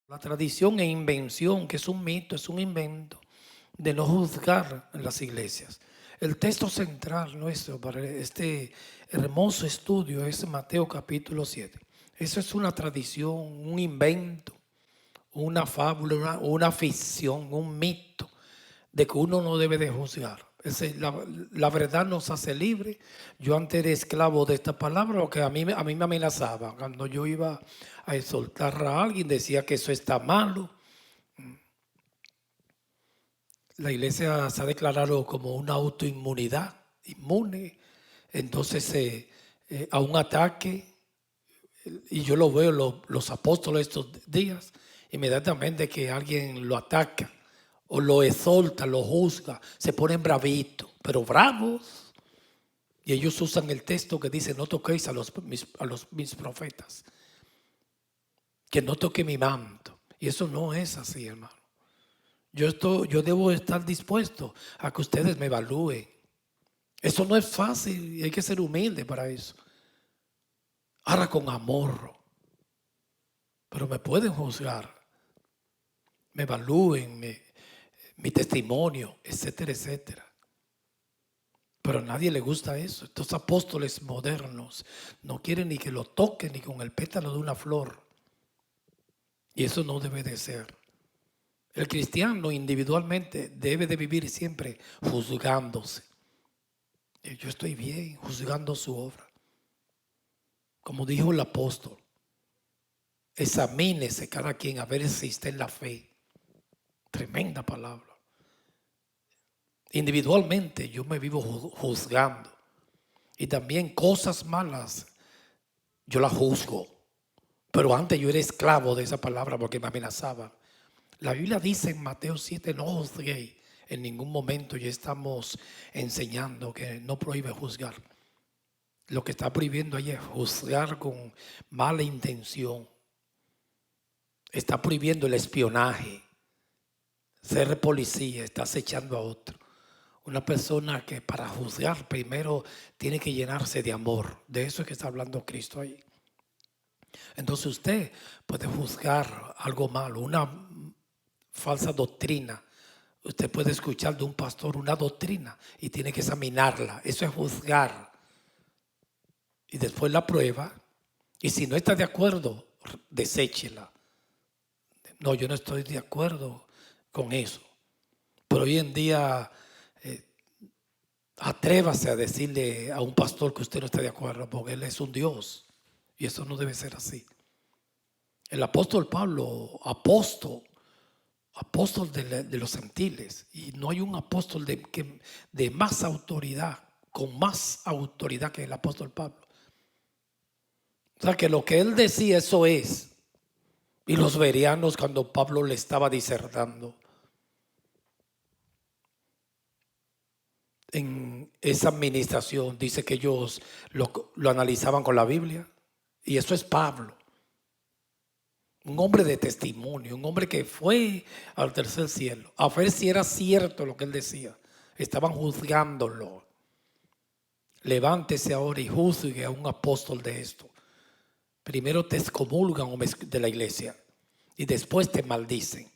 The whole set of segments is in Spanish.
La tradición e invención, que es un mito, es un invento de no juzgar en las iglesias. El texto central nuestro para este hermoso estudio es Mateo capítulo 7. Eso es una tradición, un invento, una fábula, una ficción, un mito de que uno no debe de juzgar. La verdad nos hace libre. Yo antes era esclavo de esta palabra, porque a mí me amenazaba. Cuando yo iba a exhortar a alguien, decía que eso está malo. La iglesia se ha declarado como una autoinmunidad, inmune. Entonces, a un ataque, y yo lo veo los apóstoles estos días, inmediatamente que alguien lo ataca o lo exalta, lo juzga, se ponen bravitos, pero bravos. Y ellos usan el texto que dice: no toquéis mis profetas, que no toque mi manto. Y eso no es así, hermano. Yo debo estar dispuesto a que ustedes me evalúen. Eso no es fácil y hay que ser humilde para eso. Ahora con amor. Pero me pueden juzgar, me evalúen, mi testimonio, etcétera, etcétera. Pero a nadie le gusta eso. Estos apóstoles modernos no quieren ni que lo toquen ni con el pétalo de una flor. Y eso no debe de ser. El cristiano individualmente debe de vivir siempre juzgándose. Yo estoy bien juzgando su obra. Como dijo el apóstol, examínese cada quien a ver si está en la fe. Tremenda palabra. Individualmente yo me vivo juzgando. Y también cosas malas yo las juzgo. Pero antes yo era esclavo de esa palabra porque me amenazaba. La Biblia dice en Mateo 7, no juzguéis. En ningún momento ya estamos enseñando que no prohíbe juzgar. Lo que está prohibiendo ahí es juzgar con mala intención. Está prohibiendo el espionaje. Ser policía, está acechando a otro. Una persona que para juzgar primero tiene que llenarse de amor. De eso es que está hablando Cristo ahí. Entonces usted puede juzgar algo malo, una falsa doctrina. Usted puede escuchar de un pastor una doctrina y tiene que examinarla. Eso es juzgar. Y después la prueba. Y si no está de acuerdo, deséchela. No, yo no estoy de acuerdo con eso. Pero hoy en día atrévase a decirle a un pastor que usted no está de acuerdo, porque él es un Dios. Y eso no debe ser así. El apóstol Pablo, apóstol de los gentiles, y no hay un apóstol de más autoridad, con más autoridad que el apóstol Pablo. O sea que lo que él decía, eso es. Y los bereanos, cuando Pablo le estaba disertando en esa administración, dice que ellos lo analizaban con la Biblia. Y eso es Pablo. Un hombre de testimonio, un hombre que fue al tercer cielo, a ver si era cierto lo que él decía. Estaban juzgándolo. Levántese ahora y juzgue a un apóstol de esto. Primero te excomulgan de la iglesia y después te maldicen.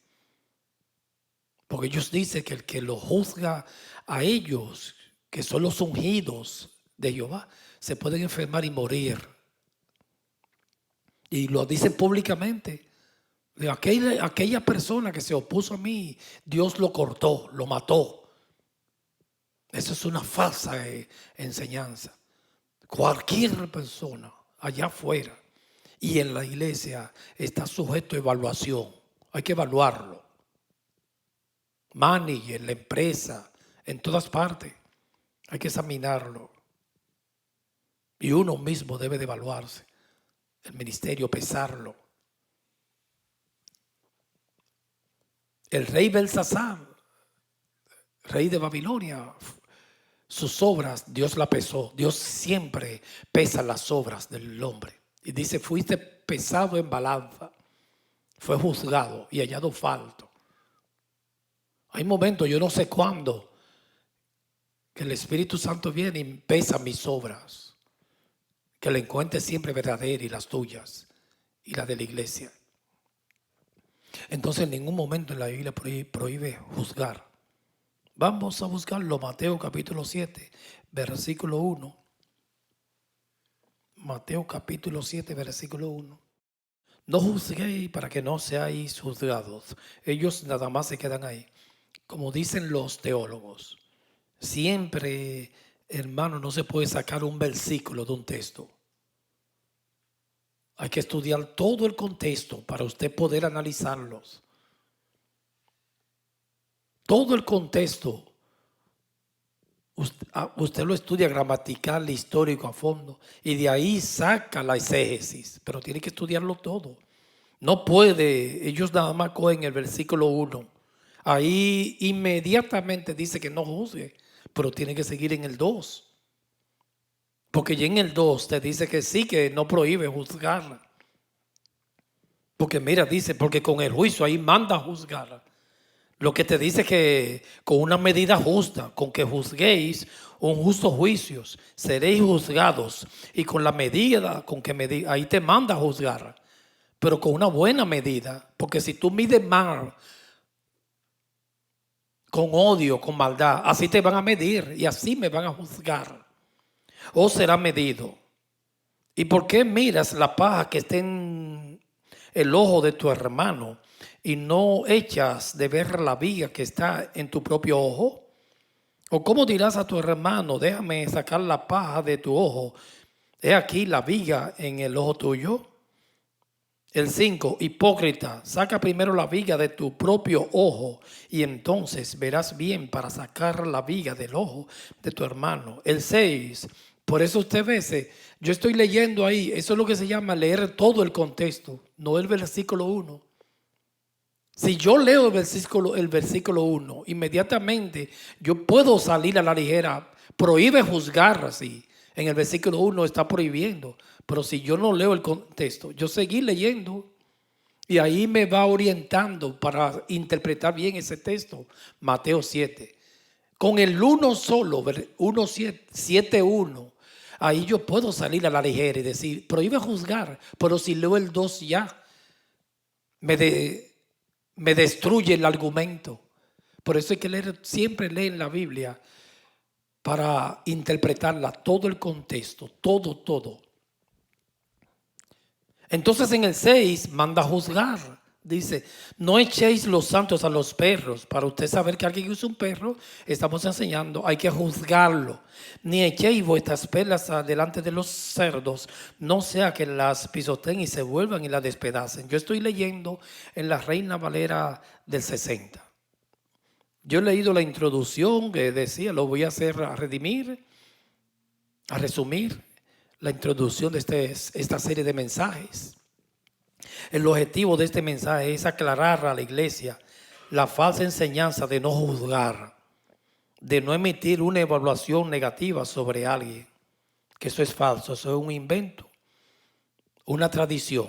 Porque ellos dicen que el que lo juzga a ellos, que son los ungidos de Jehová, se pueden enfermar y morir. Y lo dicen públicamente. Aquella persona que se opuso a mí, Dios lo cortó, lo mató. Eso es una falsa enseñanza. Cualquier persona allá afuera y en la iglesia está sujeto a evaluación. Hay que evaluarlo. Manager, la empresa, en todas partes. Hay que examinarlo. Y uno mismo debe de evaluarse. El ministerio, pesarlo. El rey Belsasar, rey de Babilonia, sus obras, Dios la pesó. Dios siempre pesa las obras del hombre. Y dice, fuiste pesado en balanza, fue juzgado y hallado falto. Hay momentos, yo no sé cuándo, que el Espíritu Santo viene y pesa mis obras. Que la encuentre siempre verdadera y las tuyas y las de la iglesia. Entonces en ningún momento en la Biblia prohíbe juzgar. Vamos a buscarlo, Mateo capítulo 7, versículo 1. Mateo capítulo 7, versículo 1. No juzguéis para que no seáis juzgados. Ellos nada más se quedan ahí. Como dicen los teólogos, siempre, hermano, no se puede sacar un versículo de un texto. Hay que estudiar todo el contexto para usted poder analizarlos. Todo el contexto. Usted lo estudia gramatical, histórico a fondo y de ahí saca la exégesis, pero tiene que estudiarlo todo. No puede, ellos nada más cogen el versículo 1. Ahí inmediatamente dice que no juzgue, pero tiene que seguir en el 2. Porque ya en el 2 te dice que sí, que no prohíbe juzgarla. Porque mira, dice, porque con el juicio ahí manda juzgarla. Lo que te dice que con una medida justa, con que juzguéis un justo juicio, seréis juzgados. Y con la medida, con que ahí te manda a juzgar. Pero con una buena medida. Porque si tú mides mal, con odio, con maldad, así te van a medir y así me van a juzgar. O será medido. ¿Y por qué miras la paja que está en el ojo de tu hermano y no echas de ver la viga que está en tu propio ojo? ¿O cómo dirás a tu hermano, déjame sacar la paja de tu ojo, he aquí la viga en el ojo tuyo? El 5, hipócrita, saca primero la viga de tu propio ojo y entonces verás bien para sacar la viga del ojo de tu hermano. El 6, por eso usted ve, yo estoy leyendo ahí, eso es lo que se llama leer todo el contexto, no el versículo 1. Si yo leo el versículo 1, inmediatamente yo puedo salir a la ligera, prohíbe juzgar así. En el versículo 1 está prohibiendo, pero si yo no leo el contexto, yo seguí leyendo y ahí me va orientando para interpretar bien ese texto. Mateo 7. Con el 1 solo, 7:1, ahí yo puedo salir a la ligera y decir, prohíbe juzgar, pero si leo el 2 ya me destruye el argumento. Por eso hay que siempre leer la Biblia para interpretarla, todo el contexto, todo. Entonces en el 6 manda a juzgar. Dice, no echéis los santos a los perros. Para usted saber que alguien es un perro, estamos enseñando, hay que juzgarlo. Ni echéis vuestras perlas delante de los cerdos, no sea que las pisoteen y se vuelvan y las despedacen. Yo estoy leyendo en la Reina Valera del 60. Yo he leído la introducción que decía, lo voy a hacer a resumir la introducción de esta serie de mensajes. El objetivo de este mensaje es aclarar a la iglesia la falsa enseñanza de no juzgar, de no emitir una evaluación negativa sobre alguien, que eso es falso, eso es un invento, una tradición,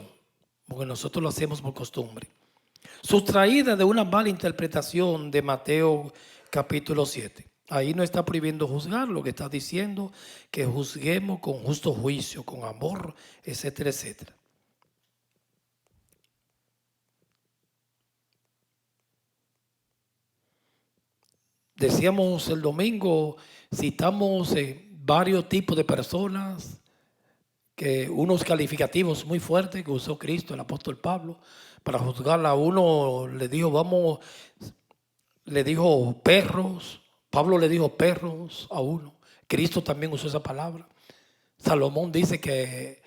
porque nosotros lo hacemos por costumbre, sustraída de una mala interpretación de Mateo capítulo 7. Ahí no está prohibiendo juzgar, lo que está diciendo que juzguemos con justo juicio, con amor, etcétera, etcétera. Decíamos el domingo, citamos varios tipos de personas, que unos calificativos muy fuertes que usó Cristo, el apóstol Pablo, para juzgarla. A uno le dijo perros, Pablo le dijo perros a uno, Cristo también usó esa palabra. Salomón dice que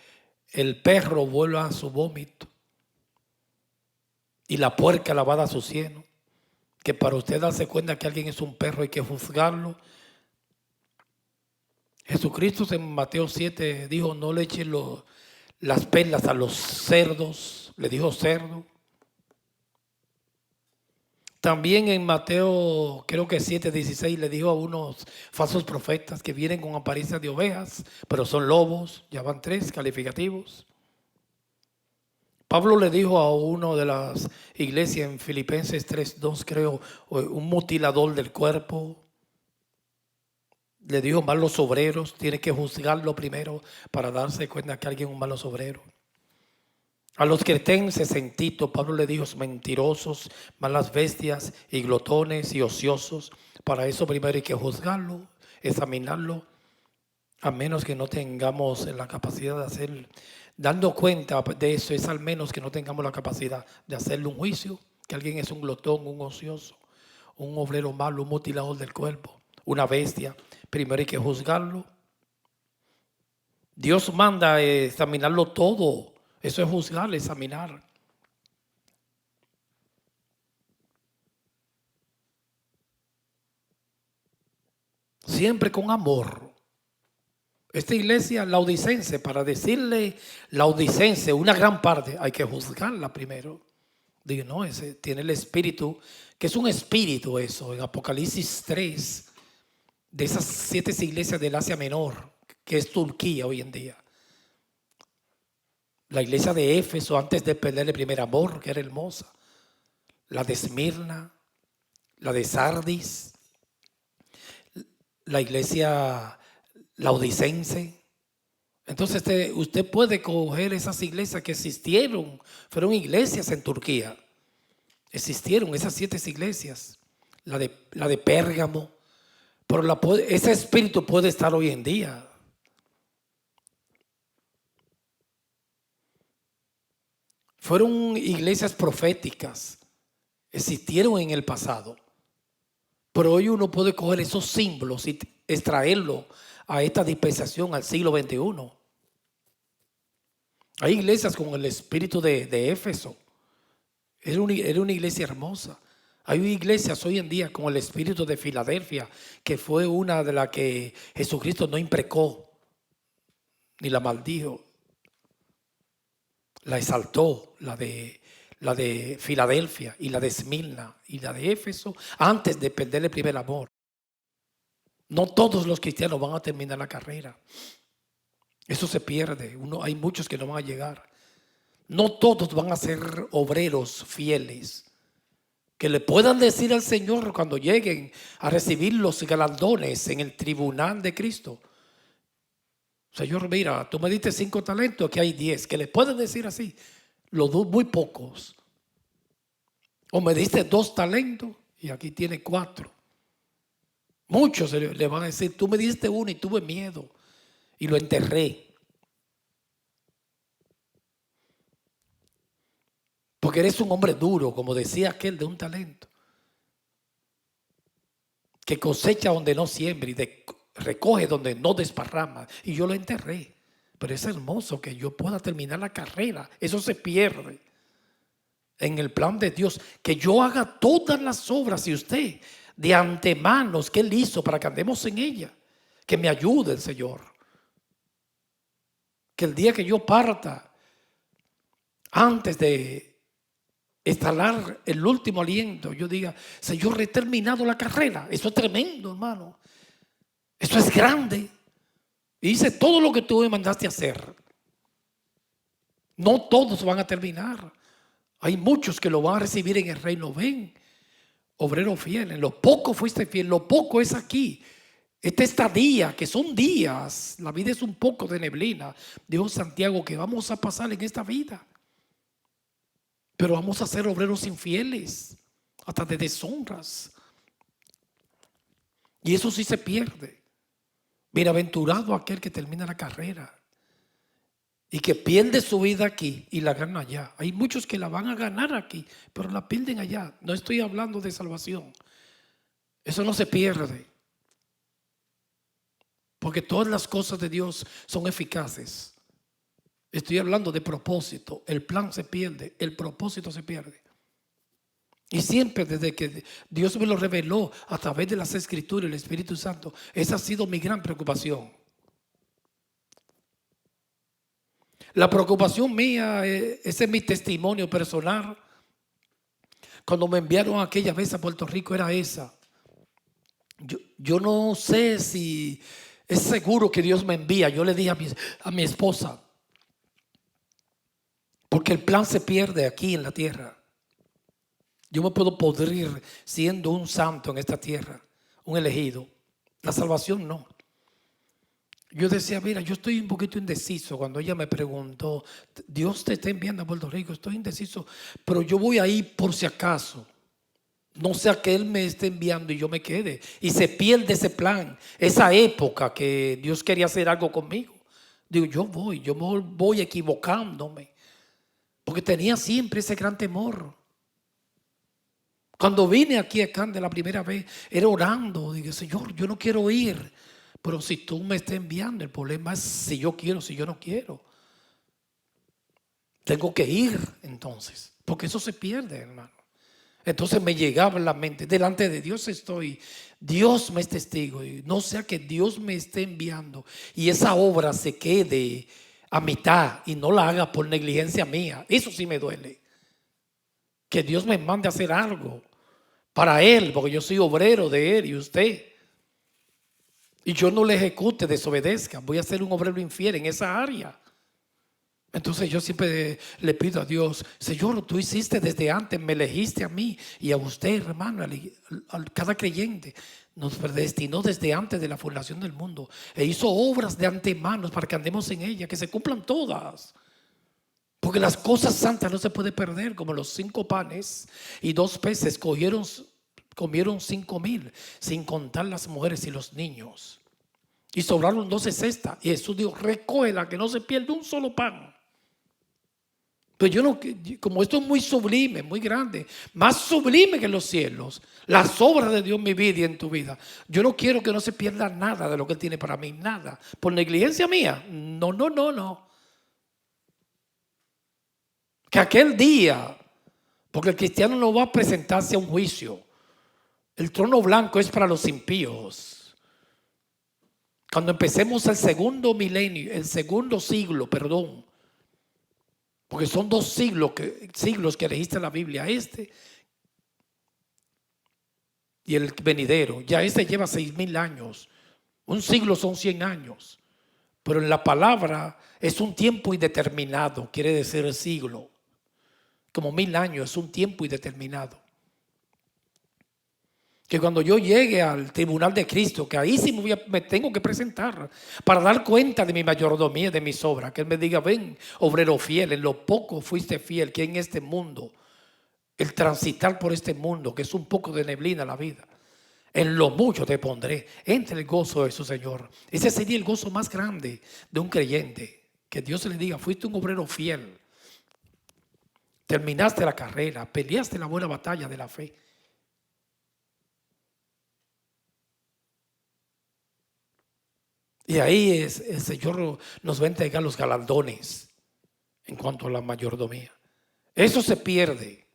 el perro vuelve a su vómito y la puerca lavada a su cieno. Que para usted darse cuenta que alguien es un perro hay que juzgarlo. Jesucristo en Mateo 7 dijo, no le echen las perlas a los cerdos, le dijo cerdo. También en Mateo, creo que 7:16, le dijo a unos falsos profetas que vienen con apariencia de ovejas, pero son lobos, ya van 3 calificativos. Pablo le dijo a uno de las iglesias en Filipenses 3:2, creo, un mutilador del cuerpo. Le dijo malos obreros, tiene que juzgarlo primero para darse cuenta que alguien es un malo obrero. A los cretenses en Tito, Pablo le dijo mentirosos, malas bestias y glotones y ociosos. Para eso primero hay que juzgarlo, examinarlo, a menos que no tengamos la capacidad de hacer, dando cuenta de eso, es al menos que no tengamos la capacidad de hacerle un juicio, que alguien es un glotón, un ocioso, un obrero malo, un mutilador del cuerpo, una bestia. Primero hay que juzgarlo. Dios manda examinarlo todo. Eso es juzgar, examinar. Siempre con amor. Esta iglesia laodicense, para decirle laodicense, una gran parte, hay que juzgarla primero. Digo, no, ese tiene el espíritu, que es un espíritu eso, en Apocalipsis 3, de esas 7 iglesias del Asia Menor, que es Turquía hoy en día. La iglesia de Éfeso, antes de perder el primer amor, que era hermosa. La de Esmirna, la de Sardis, la iglesia laodicense. Entonces usted puede coger esas iglesias que existieron, fueron iglesias en Turquía. Existieron esas 7 iglesias, la de Pérgamo, pero ese espíritu puede estar hoy en día. Fueron iglesias proféticas, existieron en el pasado, pero hoy uno puede coger esos símbolos y extraerlo a esta dispensación, al siglo XXI. Hay iglesias con el espíritu de Éfeso. Era una iglesia hermosa. Hay iglesias hoy en día con el espíritu de Filadelfia, que fue una de las que Jesucristo no imprecó ni la maldijo. La exaltó, la de Filadelfia y la de Esmirna y la de Éfeso, antes de perder el primer amor. No todos los cristianos van a terminar la carrera. Eso se pierde. Hay muchos que no van a llegar. No todos van a ser obreros fieles, que le puedan decir al Señor cuando lleguen a recibir los galardones en el tribunal de Cristo: Señor, mira, tú me diste 5 talentos, aquí hay 10. Que le pueden decir así, muy pocos. O me diste 2 talentos y aquí tiene 4. Muchos le van a decir, tú me diste 1 y tuve miedo y lo enterré. Porque eres un hombre duro, como decía aquel de un talento, que cosecha donde no siembra y recoge donde no desparrama. Y yo lo enterré. Pero es hermoso que yo pueda terminar la carrera. Eso se pierde en el plan de Dios. Que yo haga todas las obras y usted de antemano que Él hizo para que andemos en ella. Que me ayude el Señor. Que el día que yo parta, antes de exhalar el último aliento, yo diga, Señor, he terminado la carrera. Eso es tremendo, hermano. Eso es grande. Y hice todo lo que tú me mandaste a hacer. No todos van a terminar. Hay muchos que lo van a recibir en el reino. Ven, obrero fiel, en lo poco fuiste fiel, lo poco es aquí. Esta estadía, que son días, la vida es un poco de neblina. Dijo Santiago que vamos a pasar en esta vida. Pero vamos a ser obreros infieles, hasta de deshonras. Y eso sí se pierde. Bienaventurado aquel que termina la carrera y que pierde su vida aquí y la gana allá. Hay muchos que la van a ganar aquí, pero la pierden allá. No estoy hablando de salvación. Eso no se pierde. Porque todas las cosas de Dios son eficaces. Estoy hablando de propósito. El plan se pierde, el propósito se pierde. Y siempre desde que Dios me lo reveló a través de las Escrituras, el Espíritu Santo, esa ha sido mi gran preocupación. La preocupación mía, ese es mi testimonio personal. Cuando me enviaron aquella vez a Puerto Rico era esa. Yo no sé si es seguro que Dios me envía. Yo le dije a mi esposa, porque el plan se pierde aquí en la tierra. Yo me puedo podrir siendo un santo en esta tierra, un elegido. La salvación no. Yo decía, mira, yo estoy un poquito indeciso. Cuando ella me preguntó, Dios te está enviando a Puerto Rico, estoy indeciso, pero yo voy ahí por si acaso. No sea que Él me esté enviando y yo me quede. Y se pierde ese plan, esa época que Dios quería hacer algo conmigo. Digo, yo voy equivocándome. Porque tenía siempre ese gran temor. Cuando vine aquí a Cande la primera vez, era orando. Dije, Señor, yo no quiero ir. Pero si tú me estás enviando, el problema es si yo quiero, si yo no quiero. Tengo que ir entonces. Porque eso se pierde, hermano. Entonces me llegaba en la mente, delante de Dios estoy, Dios me es testigo, y no sea que Dios me esté enviando y esa obra se quede a mitad y no la haga por negligencia mía. Eso sí me duele. Que Dios me mande a hacer algo para Él, porque yo soy obrero de Él y usted. Y yo no le ejecute, desobedezca, voy a ser un obrero infiel en esa área. Entonces yo siempre le pido a Dios, Señor, tú hiciste desde antes, me elegiste a mí y a usted, hermano, a cada creyente. Nos predestinó desde antes de la fundación del mundo e hizo obras de antemano para que andemos en ella, que se cumplan todas. Porque las cosas santas no se pueden perder, como los 5 panes y 2 peces comieron 5,000, sin contar las mujeres y los niños. Y sobraron 12 cestas. Y Jesús dijo, recógela, que no se pierda un solo pan. Pero yo no, como esto es muy sublime, muy grande, más sublime que los cielos, las obras de Dios en mi vida y en tu vida, yo no quiero que no se pierda nada de lo que Él tiene para mí, nada, por negligencia mía, no. Que aquel día, porque el cristiano no va a presentarse a un juicio, el trono blanco es para los impíos. Cuando empecemos el segundo milenio, el segundo siglo, perdón, porque son 2 siglos que registra la Biblia, este y el venidero. Ya este lleva 6,000 años. Un siglo son 100 años. Pero en la palabra es un tiempo indeterminado, quiere decir el siglo. Como 1000 años es un tiempo indeterminado. Que cuando yo llegue al tribunal de Cristo, que ahí sí me tengo que presentar para dar cuenta de mi mayordomía, de mis obras, que Él me diga, ven, obrero fiel, en lo poco fuiste fiel, que en este mundo, el transitar por este mundo, que es un poco de neblina la vida, en lo mucho te pondré, entre el gozo de su Señor. Ese sería el gozo más grande de un creyente, que Dios le diga, fuiste un obrero fiel, terminaste la carrera, peleaste la buena batalla de la fe. Y ahí el Señor nos va a entregar los galardones en cuanto a la mayordomía. Eso se pierde.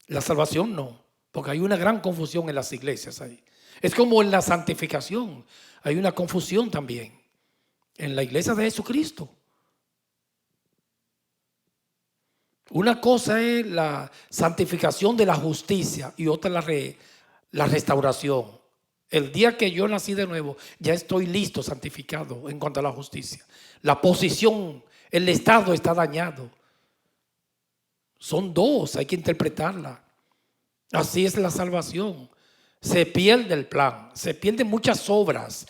La salvación no, porque hay una gran confusión en las iglesias ahí. Es como en la santificación, hay una confusión también en la iglesia de Jesucristo. Una cosa es la santificación de la justicia y otra la restauración. El día que yo nací de nuevo, ya estoy listo, santificado en cuanto a la justicia. La posición, el estado está dañado. Son 2, hay que interpretarla. Así es la salvación. Se pierde el plan, se pierden muchas obras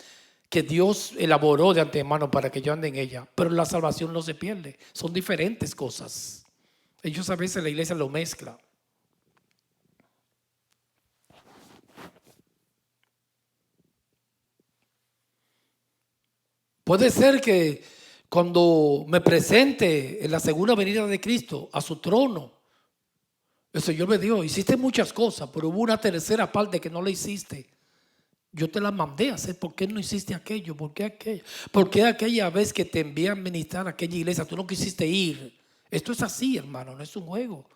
que Dios elaboró de antemano para que yo ande en ella. Pero la salvación no se pierde, son diferentes cosas. Ellos a veces la iglesia lo mezcla. Puede ser que cuando me presente en la segunda venida de Cristo a su trono, el Señor me dijo, hiciste muchas cosas, pero hubo una tercera parte que no la hiciste. Yo te la mandé a hacer. ¿Por qué no hiciste aquello? ¿Por qué aquello? ¿Por qué aquella vez que te envié a ministrar a aquella iglesia tú no quisiste ir? Esto es así, hermano, no es un juego.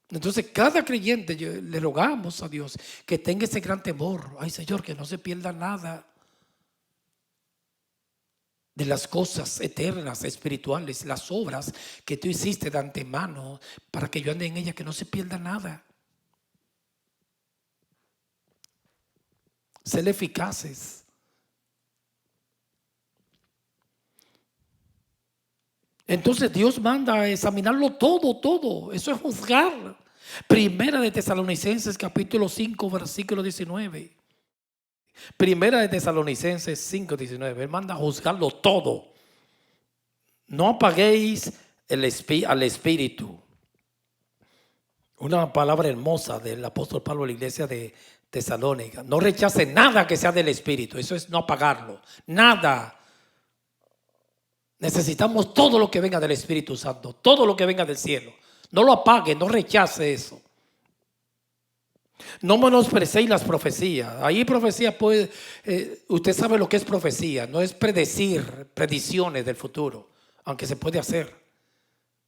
Entonces cada creyente le rogamos a Dios que tenga ese gran temor. Ay, Señor, que no se pierda nada de las cosas eternas, espirituales, las obras que tú hiciste de antemano para que yo ande en ella, que no se pierda nada. Ser eficaces. Entonces Dios manda a examinarlo todo. Eso es juzgar. Primera de Tesalonicenses capítulo 5 versículo 19. Primera de Tesalonicenses 5:19. Él manda a juzgarlo todo. No apaguéis al Espíritu. Una palabra hermosa del apóstol Pablo a la iglesia de Tesalónica. No rechace nada que sea del Espíritu. Eso es no apagarlo. Nada. Necesitamos todo lo que venga del Espíritu Santo. Todo lo que venga del cielo. No lo apague, no rechace eso. No menosprecéis las profecías. Ahí profecía puede, usted sabe lo que es profecía. No es predecir predicciones del futuro, aunque se puede hacer,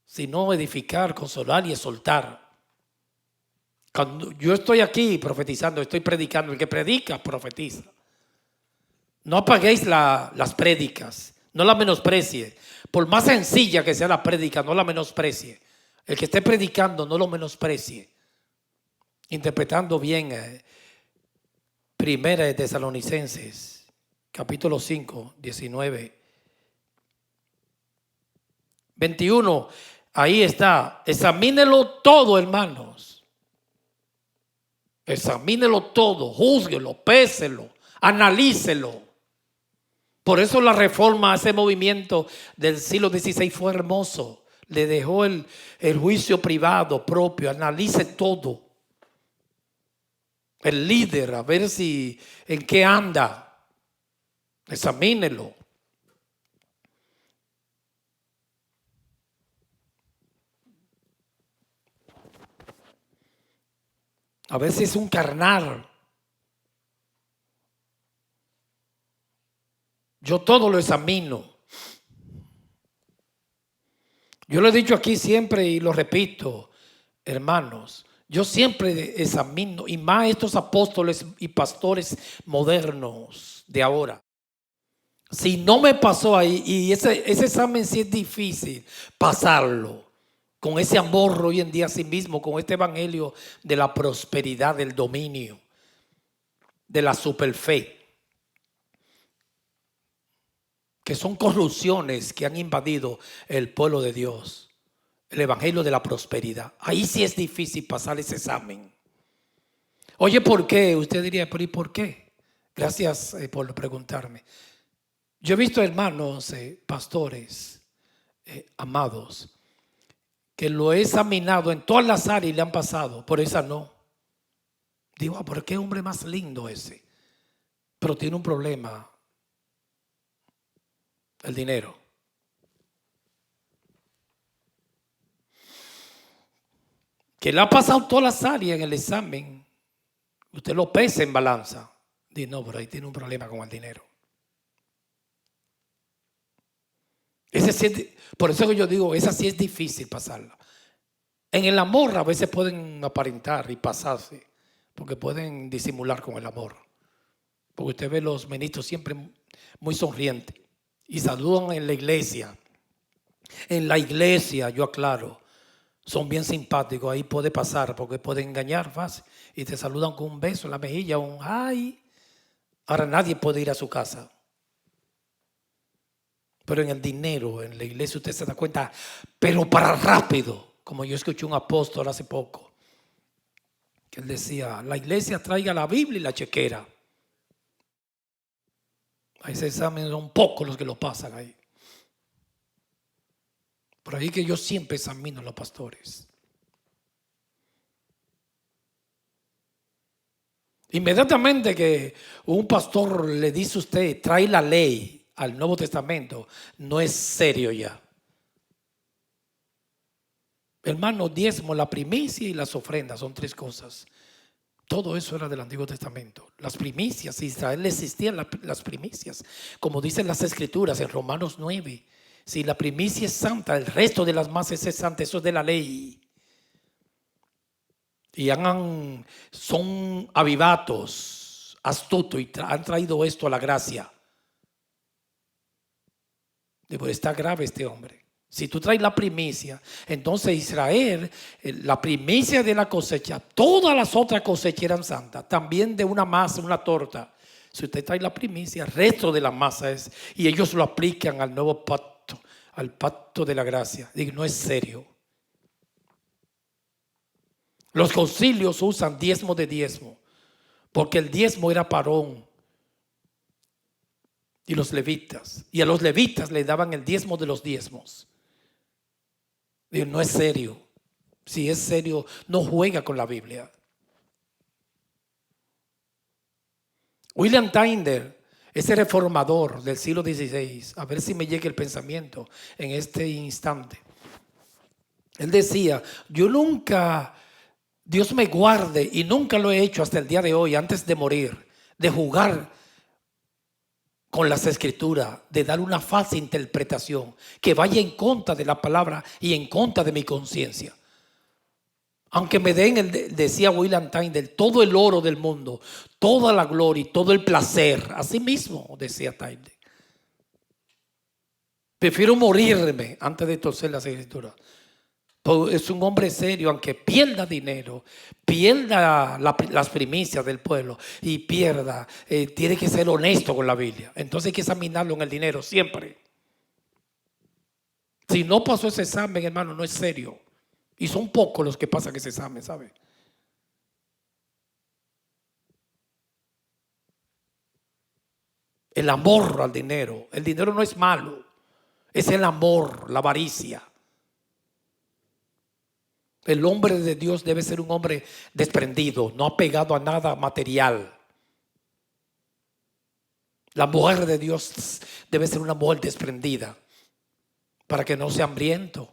sino edificar, consolar y exhortar. Cuando yo estoy aquí profetizando, estoy predicando. El que predica, profetiza. No apaguéis las prédicas, no las menosprecie. Por más sencilla que sea la prédica, no la menosprecie. El que esté predicando, no lo menosprecie. Interpretando bien Primera de Tesalonicenses, capítulo 5, 19, 21. Ahí está. Examínelo todo, hermanos. Examínelo todo, júzguelo, péselo, analícelo. Por eso la reforma, ese movimiento del siglo XVI fue hermoso. Le dejó el juicio privado propio, analice todo. El líder, a ver si en qué anda. Examínelo. A ver si es un carnal. Yo todo lo examino. Yo lo he dicho aquí siempre y lo repito, hermanos. Yo siempre examino, y más estos apóstoles y pastores modernos de ahora. Si no me pasó ahí, y ese examen sí es difícil pasarlo, con ese amor hoy en día a sí mismo, con este evangelio de la prosperidad, del dominio, de la superfe, que son corrupciones que han invadido el pueblo de Dios. El evangelio de la prosperidad. Ahí sí es difícil pasar ese examen. Oye, ¿por qué? Usted diría, pero ¿y por qué? Gracias por preguntarme. Yo he visto hermanos, pastores, amados, que lo he examinado en todas las áreas y le han pasado, por esa no. Digo, ¿por qué hombre más lindo ese? Pero tiene un problema, el dinero. Que le ha pasado todas las áreas en el examen. Usted lo pesa en balanza. Dice, no, pero ahí tiene un problema con el dinero. Por eso que yo digo, esa sí es difícil pasarla. En el amor a veces pueden aparentar y pasarse, porque pueden disimular con el amor. Porque usted ve los ministros siempre muy sonrientes y saludan en la iglesia. En la iglesia, yo aclaro, son bien simpáticos. Ahí puede pasar porque pueden engañar fácil y te saludan con un beso en la mejilla, un ay. Ahora nadie puede ir a su casa. Pero en el dinero, en la iglesia, usted se da cuenta, pero para rápido. Como yo escuché un apóstol hace poco, que él decía, la iglesia traiga la Biblia y la chequera. A ese examen son pocos los que lo pasan ahí. Por ahí que yo siempre examino a los pastores. Inmediatamente que un pastor le dice a usted, trae la ley al Nuevo Testamento, no es serio ya. Hermano, diezmo, la primicia y las ofrendas son tres cosas. Todo eso era del Antiguo Testamento. Las primicias, Israel existían las primicias. Como dicen las Escrituras en Romanos 9. Si la primicia es santa, el resto de las masas es santa. Eso es de la ley. Y son avivatos, astutos y han traído esto a la gracia. Digo, está grave este hombre. Si tú traes la primicia, entonces Israel, la primicia de la cosecha, todas las otras cosechas eran santas. También de una masa, una torta. Si usted trae la primicia, el resto de la masa es, y ellos lo aplican al nuevo pacto, al pacto de la gracia. Digo, no es serio. Los concilios usan diezmo de diezmo, porque el diezmo era parón. y los levitas. Y a los levitas le daban el diezmo de los diezmos. Digo, no es serio. Si es serio, no juega con la Biblia. William Tyndale, ese reformador del siglo XVI, a ver si me llega el pensamiento en este instante. Él decía, yo nunca, Dios me guarde, y nunca lo he hecho hasta el día de hoy, antes de morir, de jugar con las escrituras, de dar una falsa interpretación que vaya en contra de la palabra y en contra de mi conciencia. Aunque me den, decía William Tyndale, todo el oro del mundo, toda la gloria y todo el placer. Así mismo decía Tyndale. Prefiero morirme antes de torcer las escrituras. Es un hombre serio, aunque pierda dinero, pierda las primicias del pueblo y pierda, tiene que ser honesto con la Biblia. Entonces hay que examinarlo en el dinero siempre. Si no pasó ese examen, hermano, no es serio. Y son pocos los que pasan ese examen, ¿sabe? El amor al dinero. El dinero no es malo. Es el amor, la avaricia. El hombre de Dios debe ser un hombre desprendido, no apegado a nada material. La mujer de Dios debe ser una mujer desprendida para que no sea hambriento.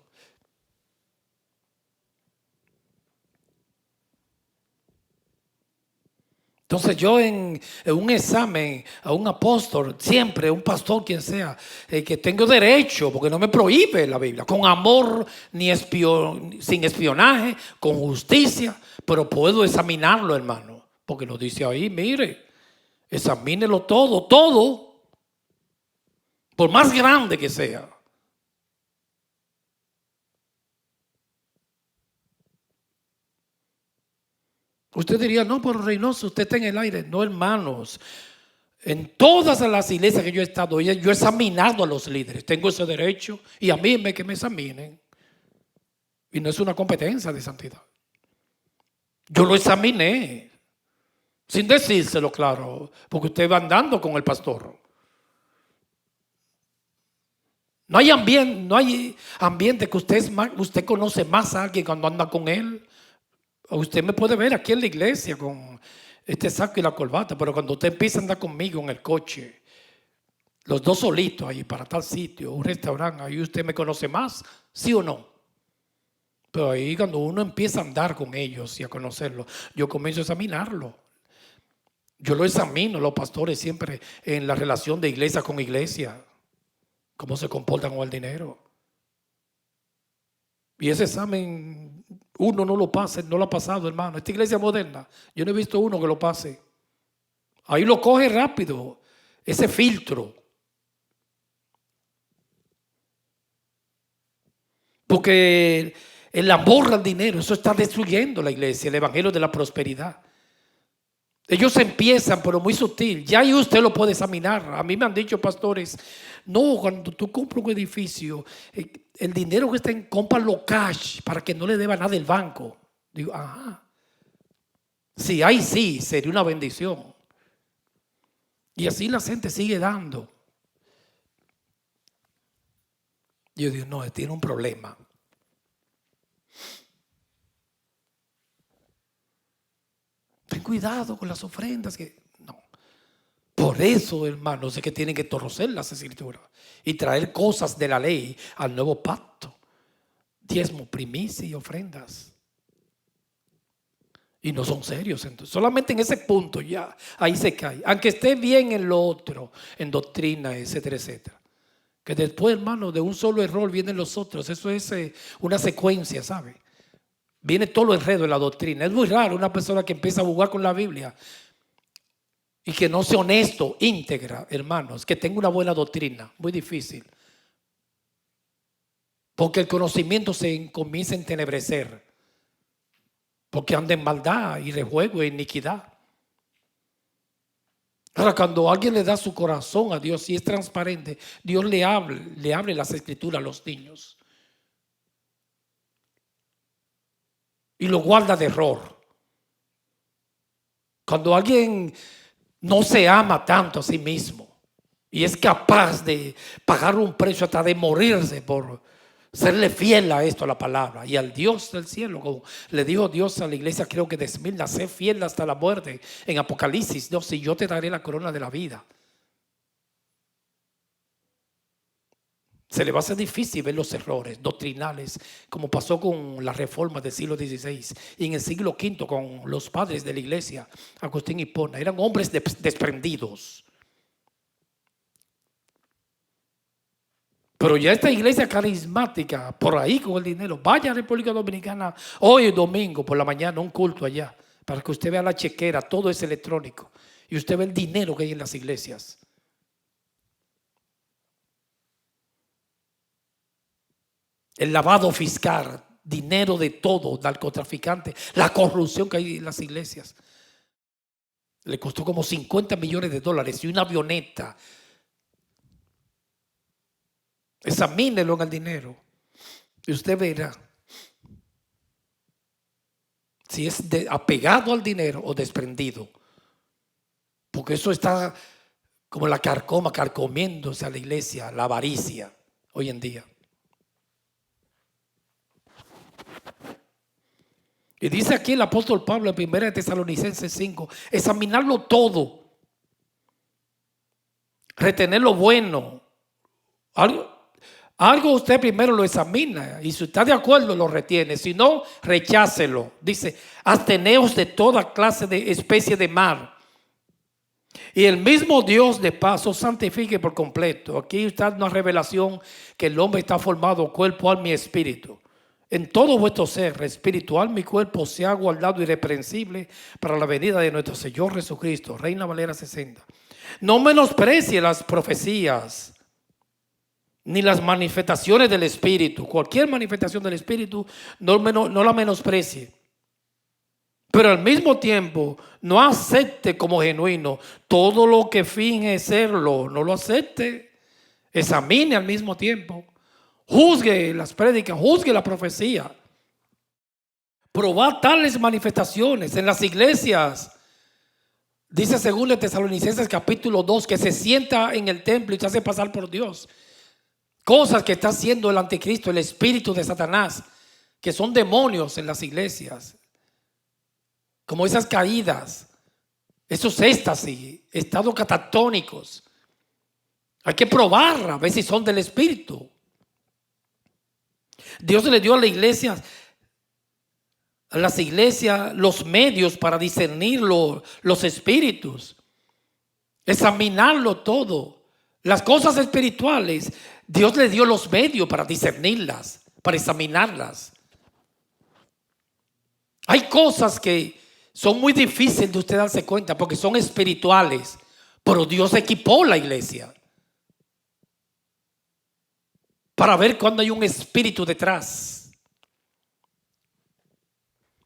Entonces yo en un examen a un apóstol, siempre un pastor, quien sea, que tengo derecho, porque no me prohíbe la Biblia, con amor, sin espionaje, con justicia, pero puedo examinarlo, hermano, porque lo dice ahí, mire, examínelo todo, por más grande que sea. Usted diría, no, pero Reynoso, usted está en el aire. No, hermanos. En todas las iglesias que yo he estado, yo he examinado a los líderes. Tengo ese derecho y a mí que me examinen. Y no es una competencia de santidad. Yo lo examiné, sin decírselo claro, porque usted va andando con el pastor. No hay ambiente que usted conoce más a alguien cuando anda con él. Usted me puede ver aquí en la iglesia con este saco y la corbata, pero cuando usted empieza a andar conmigo en el coche, los dos solitos ahí para tal sitio, un restaurante, ahí usted me conoce más, ¿sí o no? Pero ahí cuando uno empieza a andar con ellos y a conocerlos, yo comienzo a examinarlo. Yo lo examino, los pastores siempre en la relación de iglesia con iglesia, cómo se comportan con el dinero. Y ese examen uno no lo pasa, no lo ha pasado, hermano. Esta iglesia moderna, yo no he visto uno que lo pase. Ahí lo coge rápido, ese filtro. Porque el amor al dinero, eso está destruyendo la iglesia, el evangelio de la prosperidad. Ellos empiezan, pero muy sutil. Ya ahí usted lo puede examinar. A mí me han dicho pastores, no, cuando tú compras un edificio, el dinero que está en, cómpralo cash para que no le deba nada el banco. Digo, ajá. Sí, ahí sí, sería una bendición. Y así la gente sigue dando. Yo digo, no, tiene un problema. Ten cuidado con las ofrendas. No. Por eso, hermanos, es que tienen que torcer las escrituras y traer cosas de la ley al nuevo pacto. Diezmo, primicia y ofrendas. Y no son serios. Entonces, solamente en ese punto ya, ahí se cae. Aunque esté bien en lo otro, en doctrina, etcétera, etcétera. Que después, hermano, de un solo error vienen los otros. Eso es una secuencia, ¿sabe? Viene todo el enredo en la doctrina. Es muy raro una persona que empieza a jugar con la Biblia y que no sea honesto, íntegra, hermanos, que tenga una buena doctrina. Muy difícil. Porque el conocimiento se comienza a entenebrecer. Porque anda en maldad y rejuego e iniquidad. Ahora, cuando alguien le da su corazón a Dios y es transparente, Dios le abre las escrituras a los niños. Y lo guarda de error. Cuando alguien no se ama tanto a sí mismo, Y es capaz de pagar un precio hasta de morirse por serle fiel a esto, a la palabra y al Dios del cielo. Como le dijo Dios a la iglesia, creo que de Esmirna, sé fiel hasta la muerte. En Apocalipsis 12, y yo te daré la corona de la vida. Se le va a hacer difícil ver los errores doctrinales, como pasó con la reforma del siglo XVI y en el siglo V con los padres de la iglesia, Agustín y Hipona. Eran hombres desprendidos. Pero ya esta iglesia carismática, por ahí con el dinero, vaya a República Dominicana hoy domingo por la mañana, un culto allá, para que usted vea la chequera, todo es electrónico, y usted ve el dinero que hay en las iglesias. El lavado fiscal, dinero de todo, narcotraficante, la corrupción que hay en las iglesias. Le costó como 50 millones de dólares y una avioneta. Examínelo en el dinero y usted verá si es apegado al dinero o desprendido, porque eso está como la carcoma, carcomiéndose a la iglesia, la avaricia hoy en día. Y dice aquí el apóstol Pablo en 1 Tesalonicenses 5, examinarlo todo, retener lo bueno. Algo usted primero lo examina y si está de acuerdo lo retiene, si no, rechácelo. Dice, absteneos de toda clase de especie de mal. Y el mismo Dios de paz os santifique por completo. Aquí está una revelación que el hombre está formado cuerpo, alma y espíritu. En todo vuestro ser, espiritual, mi cuerpo sea guardado irreprensible para la venida de nuestro Señor Jesucristo. Reina Valera 60. No menosprecie las profecías ni las manifestaciones del Espíritu. Cualquier manifestación del Espíritu no la menosprecie. Pero al mismo tiempo no acepte como genuino todo lo que finge serlo. No lo acepte. Examine al mismo tiempo. Juzgue las prédicas, juzgue la profecía. Probad tales manifestaciones en las iglesias. Dice 2 Tesalonicenses capítulo 2 que se sienta en el templo y se hace pasar por Dios. Cosas que está haciendo el anticristo, el espíritu de Satanás, que son demonios en las iglesias. Como esas caídas, esos éxtasis, estados catatónicos. Hay que probar a ver si son del espíritu. Dios le dio a las iglesias los medios para discernir los espíritus, examinarlo todo. Las cosas espirituales, Dios le dio los medios para discernirlas, para examinarlas. Hay cosas que son muy difíciles de usted darse cuenta porque son espirituales, pero Dios equipó la iglesia para ver cuando hay un espíritu detrás,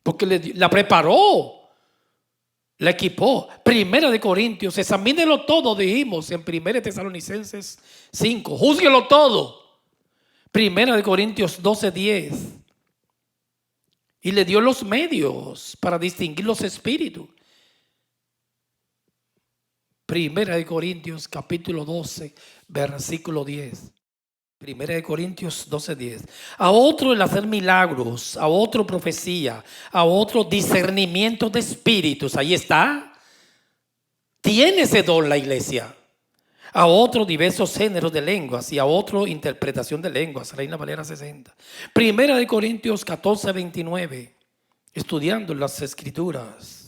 porque la preparó, la equipó. 1 Corintios, examínelo todo, dijimos en 1 Tesalonicenses 5, júzguelo todo. 1 Corintios 12:10. Y le dio los medios para distinguir los espíritus. 1 Corintios capítulo 12, versículo 10. 1 Corintios 12:10. A otro el hacer milagros, a otro profecía, a otro discernimiento de espíritus. Ahí está. Tiene ese don la iglesia. A otro diversos géneros de lenguas y a otro interpretación de lenguas. Reina Valera 60. 1 Corintios 14:29. Estudiando las escrituras.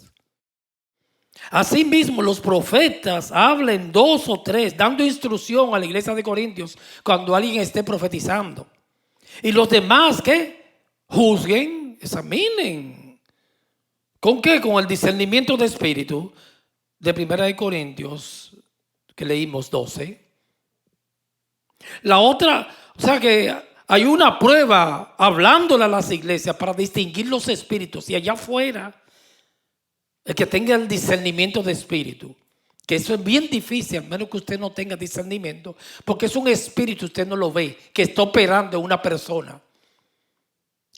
Asimismo, los profetas hablen 2 o 3, dando instrucción a la iglesia de Corintios cuando alguien esté profetizando. Y los demás, ¿qué? Juzguen, examinen. ¿Con qué? Con el discernimiento de espíritu de 1 Corintios, que leímos 12. La otra, o sea que hay una prueba hablándole a las iglesias para distinguir los espíritus. Y allá afuera, el que tenga el discernimiento de espíritu, que eso es bien difícil, a menos que usted no tenga discernimiento, porque es un espíritu, usted no lo ve, que está operando en una persona,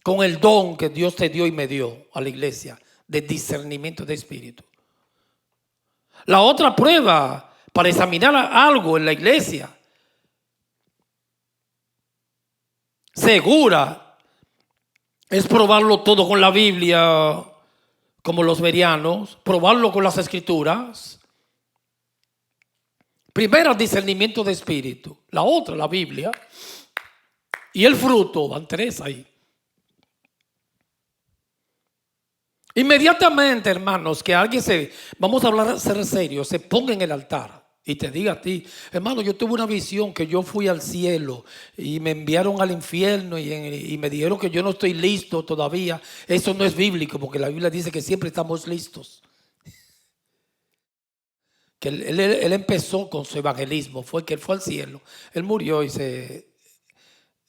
con el don que Dios te dio y me dio a la iglesia, de discernimiento de espíritu. La otra prueba para examinar algo en la iglesia segura es probarlo todo con la Biblia, como los bereanos, probarlo con las escrituras. Primera, discernimiento de espíritu. La otra, la Biblia. Y el fruto, van tres ahí. Inmediatamente, hermanos, que alguien vamos a hablar, ser serio, se ponga en el altar y te diga a ti, hermano, yo tuve una visión que yo fui al cielo y me enviaron al infierno y me dijeron que yo no estoy listo todavía. Eso no es bíblico, porque la Biblia dice que siempre estamos listos. Que él empezó con su evangelismo, fue que él fue al cielo. Él murió en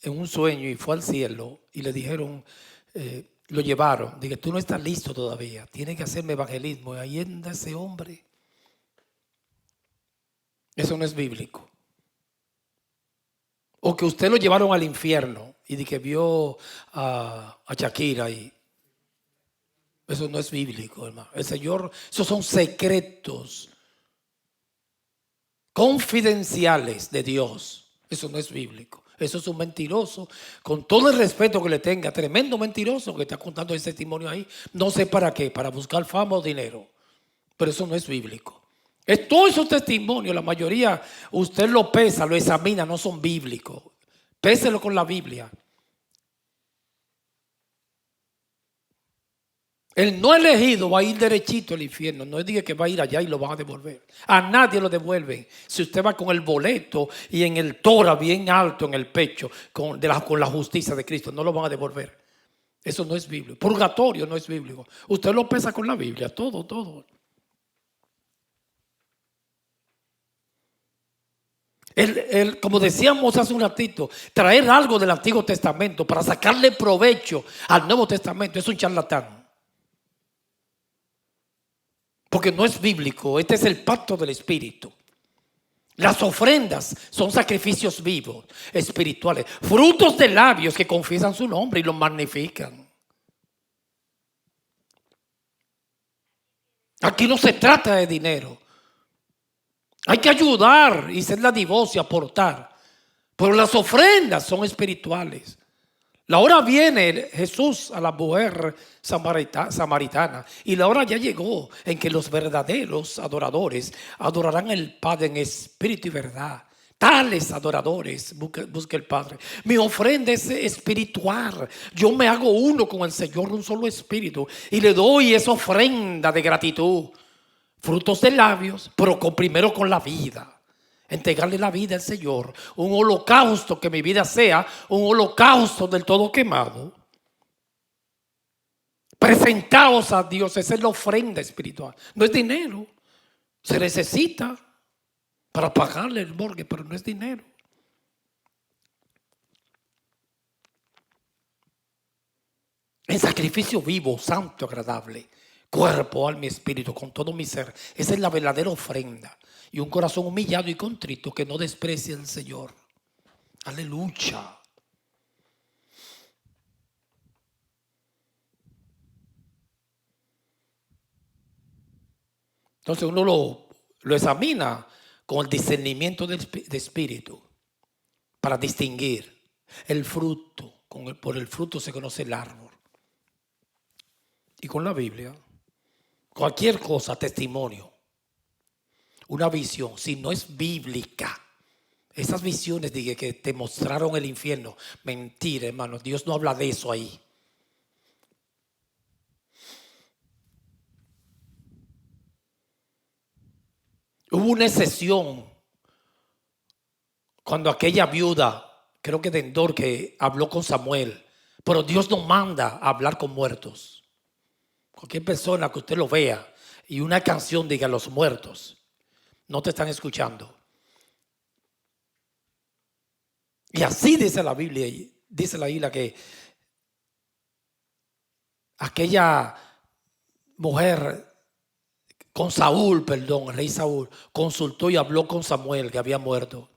un sueño y fue al cielo y le dijeron, lo llevaron. Dije, tú no estás listo todavía, tienes que hacerme evangelismo. Y ahí anda ese hombre. Eso no es bíblico. O que usted lo llevaron al infierno y de que vio a Shakira ahí. Eso no es bíblico, hermano. El Señor, esos son secretos confidenciales de Dios. Eso no es bíblico. Eso es un mentiroso, con todo el respeto que le tenga, tremendo mentiroso que está contando ese testimonio ahí. No sé para qué, para buscar fama o dinero, pero eso no es bíblico. Todos esos testimonios, la mayoría, usted lo pesa, lo examina, no son bíblicos. Péselo con la Biblia. El no elegido va a ir derechito al infierno. No diga que va a ir allá y lo van a devolver. A nadie lo devuelven. Si usted va con el boleto y en el tora bien alto en el pecho con la justicia de Cristo, no lo van a devolver. Eso no es bíblico. Purgatorio no es bíblico. Usted lo pesa con la Biblia, todo. Como decíamos hace un ratito, traer algo del Antiguo Testamento para sacarle provecho al Nuevo Testamento es un charlatán. Porque no es bíblico. Este es el pacto del Espíritu. Las ofrendas son sacrificios vivos, espirituales, frutos de labios que confiesan su nombre y lo magnifican. Aquí no se trata de dinero. Hay que ayudar y ser dadivoso y aportar. Pero las ofrendas son espirituales. La hora viene Jesús a la mujer samaritana y la hora ya llegó en que los verdaderos adoradores adorarán al Padre en espíritu y verdad. Tales adoradores busca el Padre. Mi ofrenda es espiritual. Yo me hago uno con el Señor, un solo espíritu, y le doy esa ofrenda de gratitud. Frutos de labios, pero primero con la vida. Entregarle la vida al Señor, un holocausto, que mi vida sea un holocausto del todo quemado. Presentaos a Dios, esa es la ofrenda espiritual. No es dinero, se necesita para pagarle el morgue, pero no es dinero. El sacrificio vivo, santo, agradable, cuerpo, alma y espíritu, con todo mi ser. Esa es la verdadera ofrenda. Y un corazón humillado y contrito que no desprecia al Señor. Aleluya. Entonces uno lo examina con el discernimiento de espíritu para distinguir el fruto. Por el fruto se conoce el árbol. Y con la Biblia, cualquier cosa, testimonio, una visión, si no es bíblica, esas visiones dije que te mostraron el infierno, mentira, hermano, Dios no habla de eso ahí. Hubo una excepción cuando aquella viuda, creo que de Endor, que habló con Samuel, pero Dios no manda a hablar con muertos. Cualquier persona que usted lo vea y una canción diga los muertos, no te están escuchando. Y así dice la Biblia, dice la Biblia que aquella mujer con Saúl, el rey Saúl, consultó y habló con Samuel que había muerto.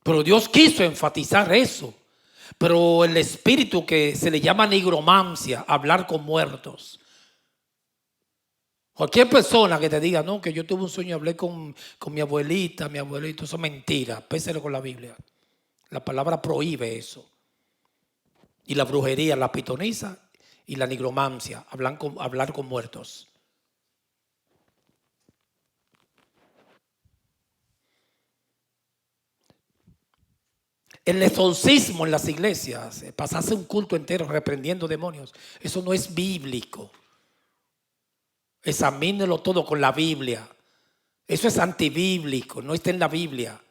Pero Dios quiso enfatizar eso. Pero el espíritu que se le llama nigromancia, hablar con muertos, Cualquier persona que te diga, no, que yo tuve un sueño y hablé con mi abuelita, mi abuelito, eso es mentira. Péselo con la Biblia. La palabra prohíbe eso. Y la brujería, la pitonisa y la nigromancia, hablar con muertos. El exorcismo en las iglesias, pasarse un culto entero reprendiendo demonios, eso no es bíblico. Examínelo todo con la Biblia. Eso es antibíblico, no está en la Biblia.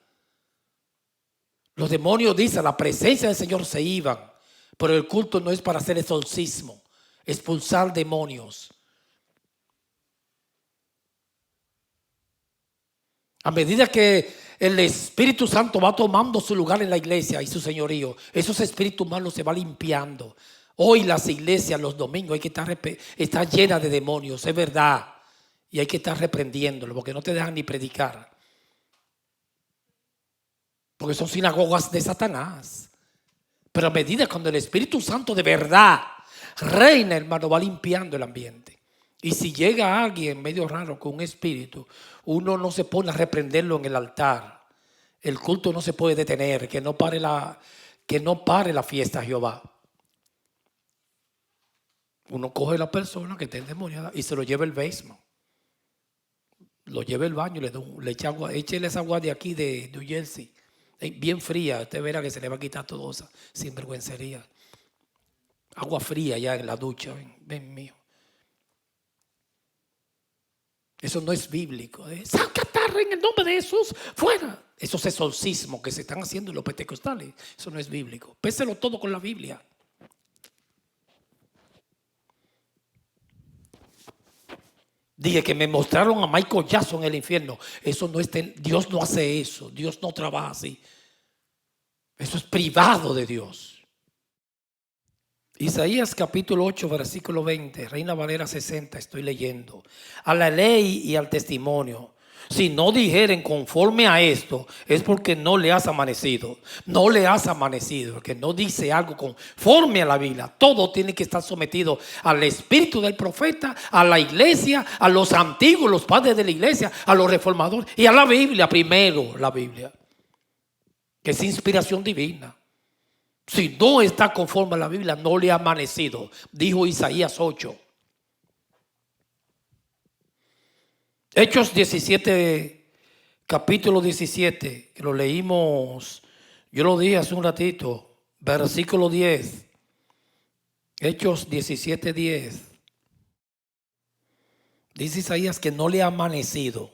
Los demonios, dicen, la presencia del Señor se iban, pero el culto no es para hacer exorcismo, expulsar demonios. A medida que el Espíritu Santo va tomando su lugar en la iglesia y su señorío, esos espíritus malos se van limpiando. Hoy las iglesias, los domingos, hay que estar llenas de demonios, es verdad. Y hay que estar reprendiéndolo porque no te dejan ni predicar. Porque son sinagogas de Satanás. Pero a medida cuando el Espíritu Santo de verdad reina, hermano, va limpiando el ambiente. Y si llega alguien medio raro con un espíritu, uno no se pone a reprenderlo en el altar. El culto no se puede detener, que no pare la fiesta a Jehová. Uno coge a la persona que está endemoniada y se lo lleva al basement. Lo lleva al baño, le echa agua, échele esa agua de aquí de New Jersey, bien fría. Usted verá que se le va a quitar todo esa sinvergüencería. Agua fría ya en la ducha, ven mío. Eso no es bíblico. Sacatarra en el nombre de Jesús, fuera. Esos exorcismos que se están haciendo en los pentecostales, eso no es bíblico. Péselo todo con la Biblia. Dije que me mostraron a Michael Jackson en el infierno. Eso no está, Dios no hace eso. Dios no trabaja así. Eso es privado de Dios. Isaías capítulo 8, versículo 20, Reina Valera 60, estoy leyendo. A la ley y al testimonio, si no dijeren conforme a esto, es porque no le has amanecido. No le has amanecido, porque no dice algo conforme a la Biblia. Todo tiene que estar sometido al espíritu del profeta, a la iglesia, a los antiguos, los padres de la iglesia, a los reformadores y a la Biblia. Primero la Biblia, que es inspiración divina. Si no está conforme a la Biblia, no le ha amanecido, dijo Isaías 8. Hechos 17, capítulo 17, que lo leímos, yo lo dije hace un ratito, versículo 10. Hechos 17, 10. Dice Isaías que no le ha amanecido.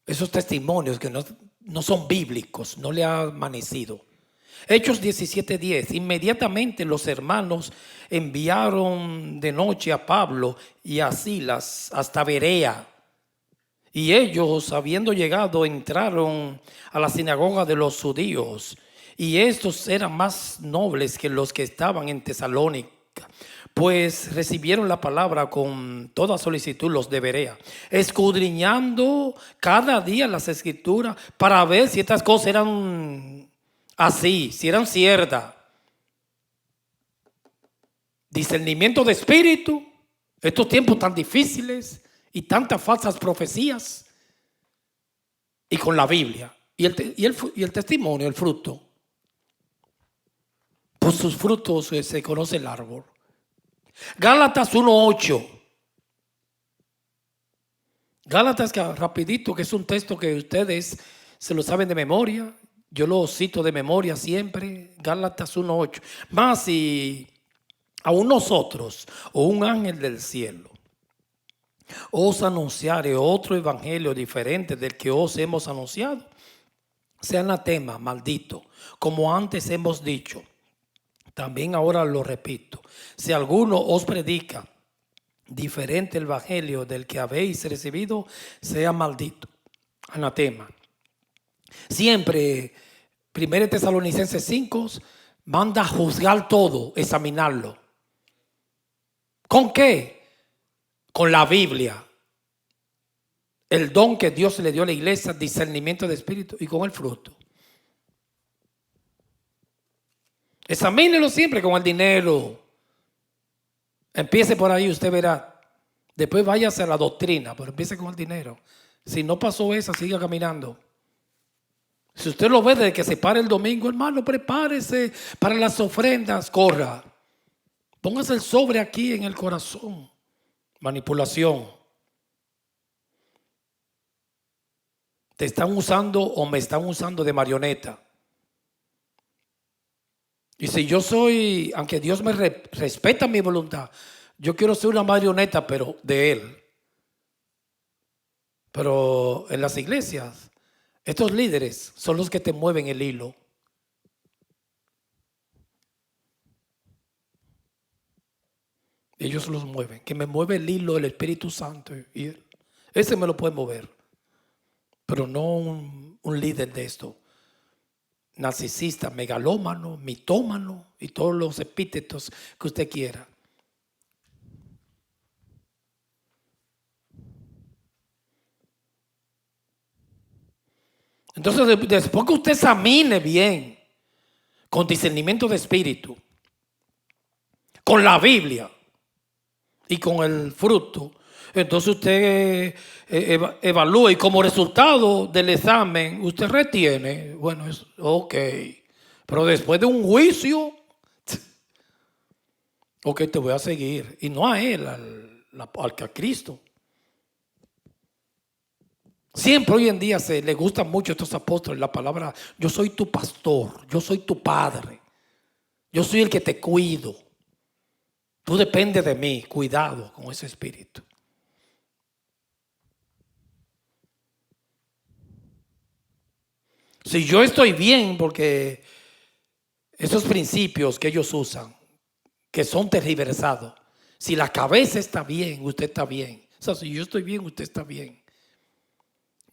Esos testimonios que no son bíblicos, no le ha amanecido. Hechos 17:10. Inmediatamente los hermanos enviaron de noche a Pablo y a Silas hasta Berea. Y ellos, habiendo llegado, entraron a la sinagoga de los judíos. Y estos eran más nobles que los que estaban en Tesalónica, pues recibieron la palabra con toda solicitud los de Berea, escudriñando cada día las escrituras para ver si estas cosas eran así, si eran ciertas. Discernimiento de espíritu, estos tiempos tan difíciles y tantas falsas profecías, y con la Biblia y el testimonio, el fruto. Por sus frutos se conoce el árbol. Gálatas 1:8. Gálatas, rapidito, que es un texto que ustedes se lo saben de memoria. Yo lo cito de memoria siempre. Gálatas 1:8. Más si aún nosotros o un ángel del cielo os anunciare otro evangelio diferente del que os hemos anunciado, sea anatema, maldito, como antes hemos dicho. También ahora lo repito. Si alguno os predica diferente el evangelio del que habéis recibido, sea maldito, anatema. Siempre, 1 Tesalonicenses 5 manda a juzgar todo, examinarlo. ¿Con qué? Con la Biblia. El don que Dios le dio a la iglesia, discernimiento de espíritu, y con el fruto. Examínelo siempre con el dinero. Empiece por ahí, usted verá. Después váyase a la doctrina, pero empiece con el dinero. Si no pasó esa, siga caminando. Si usted lo ve desde que se para el domingo, hermano, prepárese para las ofrendas, corra. Póngase el sobre aquí en el corazón. Manipulación. Te están usando o me están usando de marioneta. Y si yo soy, aunque Dios me respeta mi voluntad, yo quiero ser una marioneta, pero de Él. Pero en las iglesias, estos líderes son los que te mueven el hilo. Ellos los mueven. Que me mueve el hilo el Espíritu Santo. Y Él. Ese me lo puede mover. Pero no un líder de esto. Narcisista, megalómano, mitómano y todos los epítetos que usted quiera. Entonces, después que usted examine bien, con discernimiento de espíritu, con la Biblia y con el fruto, entonces usted evalúa y como resultado del examen usted retiene, bueno, es ok, pero después de un juicio, ok, te voy a seguir, y no a él, al que a Cristo. Siempre hoy en día se le gustan mucho a estos apóstoles la palabra: yo soy tu pastor, yo soy tu padre, yo soy el que te cuido, tú dependes de mí. Cuidado con ese espíritu. Si yo estoy bien, porque esos principios que ellos usan, que son tergiversados, si la cabeza está bien, usted está bien. O sea, si yo estoy bien, usted está bien.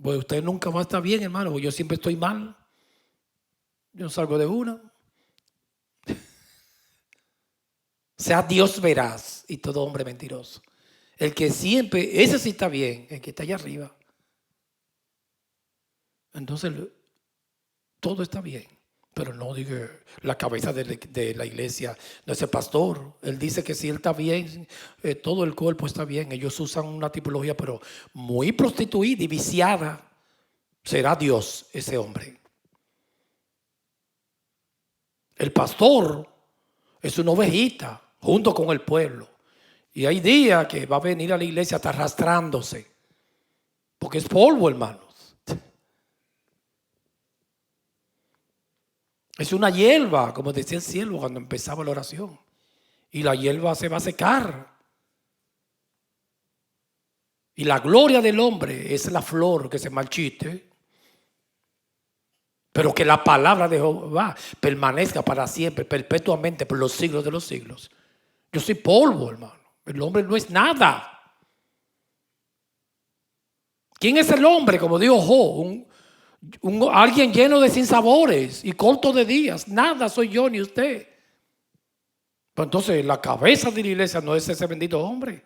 Pues usted nunca va a estar bien, hermano, porque yo siempre estoy mal. Yo salgo de una. Sea Dios veraz y todo hombre mentiroso. El que siempre, ese sí está bien, el que está allá arriba. Entonces, todo está bien. Pero no diga la cabeza de la iglesia, no es el pastor. Él dice que si él está bien, todo el cuerpo está bien. Ellos usan una tipología, pero muy prostituida y viciada. Será Dios ese hombre. El pastor es una ovejita junto con el pueblo. Y hay días que va a venir a la iglesia hasta arrastrándose, porque es polvo, hermanos. Es una hierba, como decía el siervo cuando empezaba la oración. Y la hierba se va a secar. Y la gloria del hombre es la flor que se marchite, pero que la palabra de Jehová permanezca para siempre, perpetuamente, por los siglos de los siglos. Yo soy polvo, hermano. El hombre no es nada. ¿Quién es el hombre? Como dijo Job, alguien lleno de sinsabores y corto de días. Nada soy yo ni usted. Pero entonces la cabeza de la iglesia no es ese bendito hombre.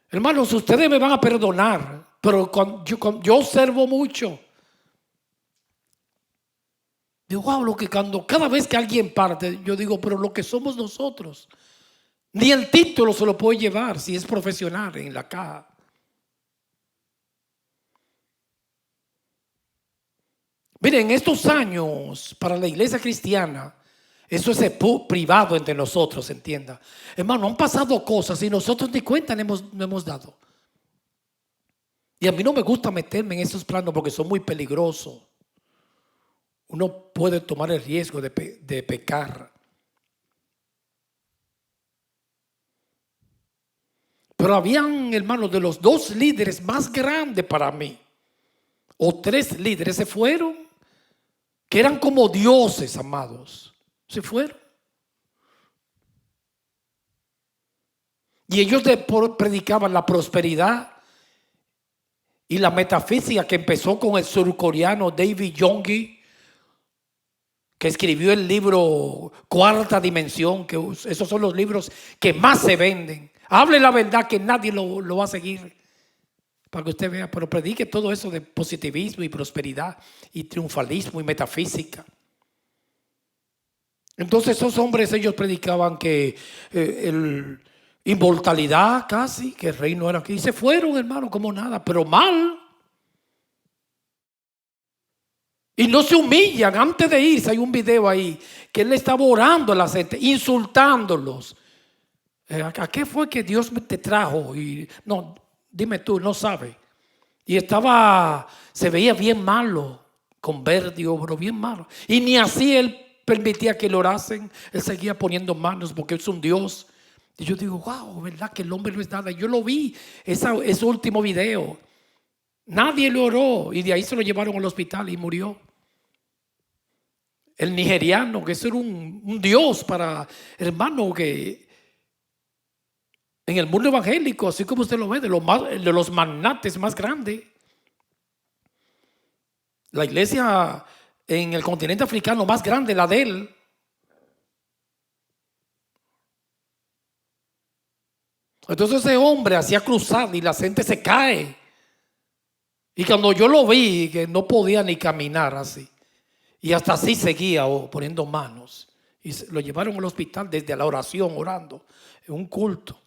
Hermanos, ustedes me van a perdonar, pero yo observo mucho. Digo, wow, lo que cada vez que alguien parte, yo digo, pero lo que somos nosotros, ni el título se lo puede llevar si es profesional en la caja. Miren, en estos años para la iglesia cristiana, eso es privado entre nosotros, entienda. Hermano, han pasado cosas y nosotros ni cuenta no hemos dado. Y a mí no me gusta meterme en esos planos porque son muy peligrosos. Uno puede tomar el riesgo de pecar. Pero habían, hermanos, de los 2 líderes más grandes para mí, o 3 líderes se fueron, que eran como dioses, amados. Se fueron. Y ellos predicaban la prosperidad y la metafísica, que empezó con el surcoreano David Yonggi, que escribió el libro Cuarta Dimensión, que esos son los libros que más se venden. Hable la verdad, que nadie lo va a seguir, para que usted vea, pero predique todo eso de positivismo y prosperidad y triunfalismo y metafísica. Entonces esos hombres, ellos predicaban que inmortalidad casi, que el rey no era aquí. Y se fueron, hermano, como nada, pero mal. Y no se humillan. Antes de irse hay un video ahí que él estaba orando a la gente, insultándolos. ¿A qué fue que Dios te trajo? Y no, dime tú, no sabes. Y se veía bien malo, con vértigo, pero bien malo. Y ni así él permitía que lo orasen. Él seguía poniendo manos porque es un Dios. Y yo digo, wow, ¿verdad que el hombre no es nada? Yo lo vi, ese último video. Nadie lo oró y de ahí se lo llevaron al hospital y murió. El nigeriano, que eso era un Dios para, hermano, que en el mundo evangélico, así como usted lo ve, de los magnates más grandes. La iglesia en el continente africano más grande, la de él. Entonces ese hombre hacía cruzar y la gente se cae. Y cuando yo lo vi, que no podía ni caminar así. Y hasta así seguía poniendo manos. Y lo llevaron al hospital desde la oración, orando, en un culto.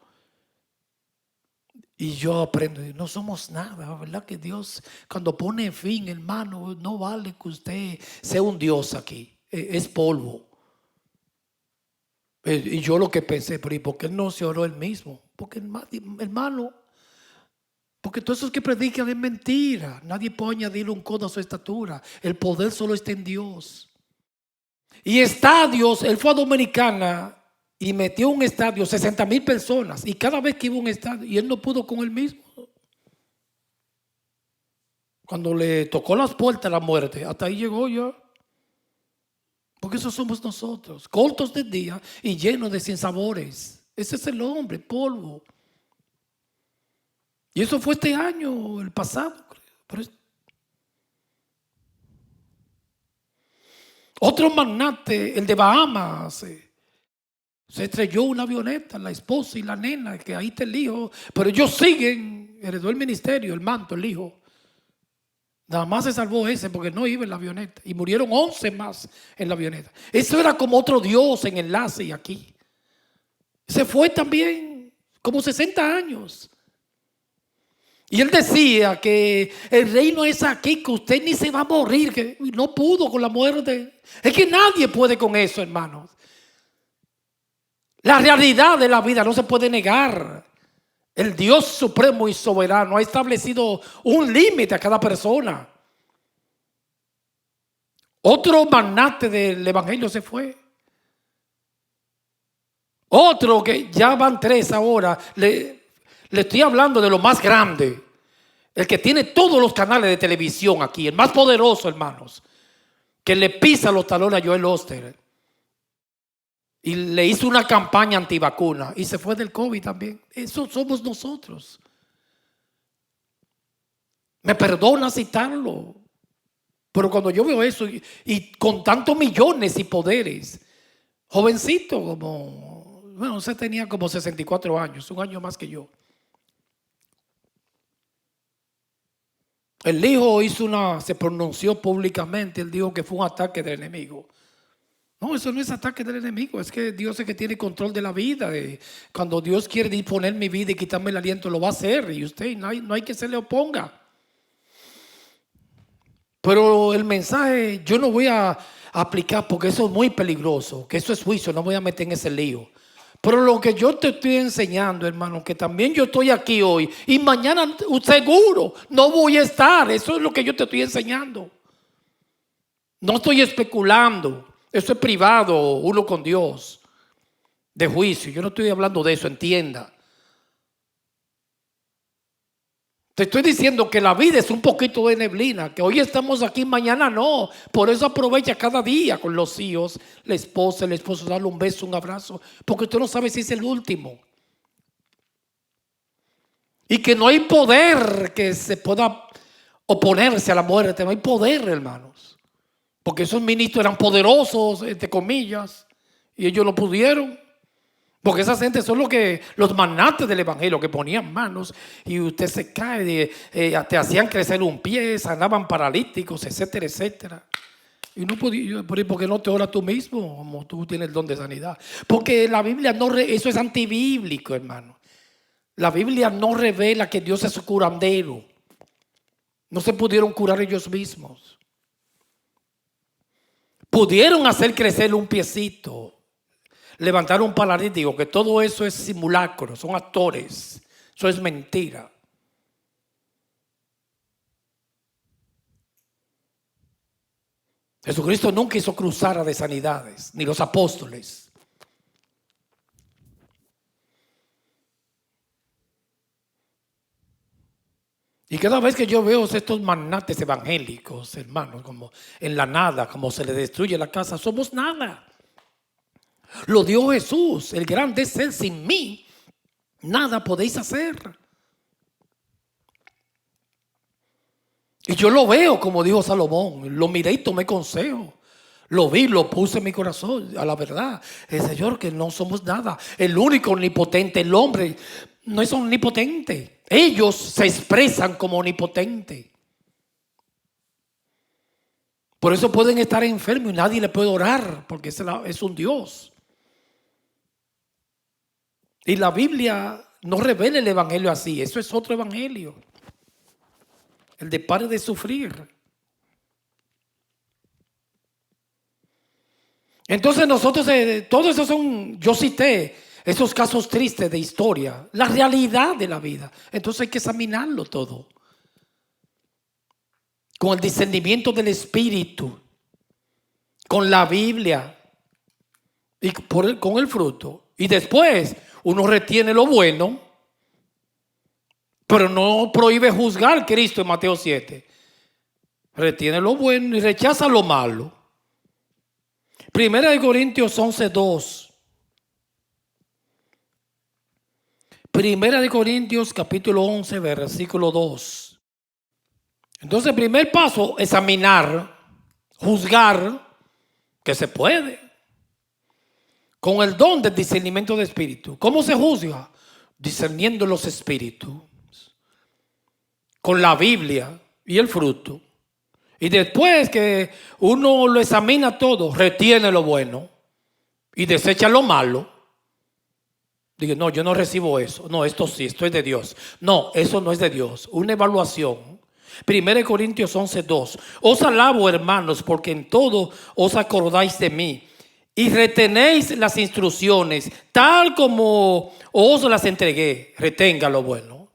Y yo aprendo, no somos nada, ¿verdad? Que Dios, cuando pone fin, hermano, no vale que usted sea un Dios aquí. Es polvo. Y yo lo que pensé, pero ¿y por qué no se oró él mismo? Porque, hermano, porque todos esos que predican es mentira. Nadie puede añadirle un codo a su estatura. El poder solo está en Dios. Y estadios, él fue a Dominicana y metió un estadio, 60,000 personas. Y cada vez que iba a un estadio, y él no pudo con él mismo. Cuando le tocó las puertas la muerte, hasta ahí llegó ya. Porque eso somos nosotros, cortos de día y llenos de sinsabores. Ese es el hombre, polvo. Y eso fue este año, el pasado. Otro magnate, el de Bahamas, se estrelló una avioneta, la esposa y la nena, que ahí está el hijo. Pero ellos siguen, heredó el ministerio, el manto, el hijo. Nada más se salvó ese porque no iba en la avioneta. Y murieron 11 más en la avioneta. Eso era como otro Dios en enlace y aquí. Se fue también como 60 años. Y él decía que el reino es aquí, que usted ni se va a morir, que no pudo con la muerte. Es que nadie puede con eso, hermanos. La realidad de la vida no se puede negar. El Dios supremo y soberano ha establecido un límite a cada persona. Otro magnate del evangelio se fue. Otro que ya van 3 ahora. Le estoy hablando de lo más grande. El que tiene todos los canales de televisión aquí. El más poderoso, hermanos. Que le pisa los talones a Joel Oster. Y le hizo una campaña antivacuna. Y se fue del COVID también. Eso somos nosotros. Me perdona citarlo. Pero cuando yo veo eso y con tantos millones y poderes. Jovencito como... Bueno, usted tenía como 64 años. Un año más que yo. El hijo se pronunció públicamente. Él dijo que fue un ataque del enemigo. No, eso no es ataque del enemigo. Es que Dios es el que tiene control de la vida. Cuando Dios quiere disponer mi vida y quitarme el aliento, lo va a hacer. Y usted no hay que se le oponga. Pero el mensaje yo no voy a aplicar porque eso es muy peligroso. Que eso es juicio, no voy a meter en ese lío. Pero lo que yo te estoy enseñando, hermano, que también yo estoy aquí hoy y mañana seguro no voy a estar. Eso es lo que yo te estoy enseñando. No estoy especulando. Eso es privado, uno con Dios, de juicio. Yo no estoy hablando de eso, entienda. Te estoy diciendo que la vida es un poquito de neblina, que hoy estamos aquí, mañana no. Por eso aprovecha cada día con los hijos, la esposa, el esposo, darle un beso, un abrazo, porque tú no sabes si es el último. Y que no hay poder que se pueda oponerse a la muerte, no hay poder, hermanos. Porque esos ministros eran poderosos, entre comillas, y ellos no pudieron. Porque esa gente son los magnates del evangelio que ponían manos y usted se cae, te hacían crecer un pie, sanaban paralíticos, etcétera, etcétera. Y no podía, ¿por qué no te oras tú mismo? Como tú tienes el don de sanidad. Porque la Biblia no, eso es antibíblico, hermano. La Biblia no revela que Dios es curandero. No se pudieron curar ellos mismos. Pudieron hacer crecer un piecito, levantar un paralítico, que todo eso es simulacro, son actores. Eso es mentira. Jesucristo nunca hizo cruzar de sanidades, ni los apóstoles. Y cada vez que yo veo estos magnates evangélicos, hermanos, como en la nada, como se le destruye la casa, somos nada. Lo dio Jesús, el grande es Él, sin mí nada podéis hacer. Y yo lo veo, como dijo Salomón, lo miré y tomé consejo. Lo vi, lo puse en mi corazón, a la verdad. El Señor, que no somos nada. El único omnipotente, el hombre, no es omnipotente. Ellos se expresan como omnipotente. Por eso pueden estar enfermos y nadie le puede orar, porque es un Dios. Y la Biblia no revela el evangelio así. Eso es otro evangelio. El de pare de sufrir. Entonces nosotros, todo eso son, yo cité esos casos tristes de historia, la realidad de la vida. Entonces hay que examinarlo todo. Con el discernimiento del Espíritu, con la Biblia y con el fruto. Y después uno retiene lo bueno, pero no prohíbe juzgar a Cristo en Mateo 7. Retiene lo bueno y rechaza lo malo. Primera de Corintios 11:2. Primera de Corintios capítulo 11, versículo 2. Entonces el primer paso, examinar, juzgar, que se puede. Con el don del discernimiento de espíritu. ¿Cómo se juzga? Discerniendo los espíritus. Con la Biblia y el fruto. Y después que uno lo examina todo, retiene lo bueno y desecha lo malo. Digo, no, yo no recibo eso. No, esto sí, esto es de Dios. No, eso no es de Dios. Una evaluación. 1 Corintios 11:2. Os alabo, hermanos, porque en todo os acordáis de mí y retenéis las instrucciones tal como os las entregué. Retenga lo bueno.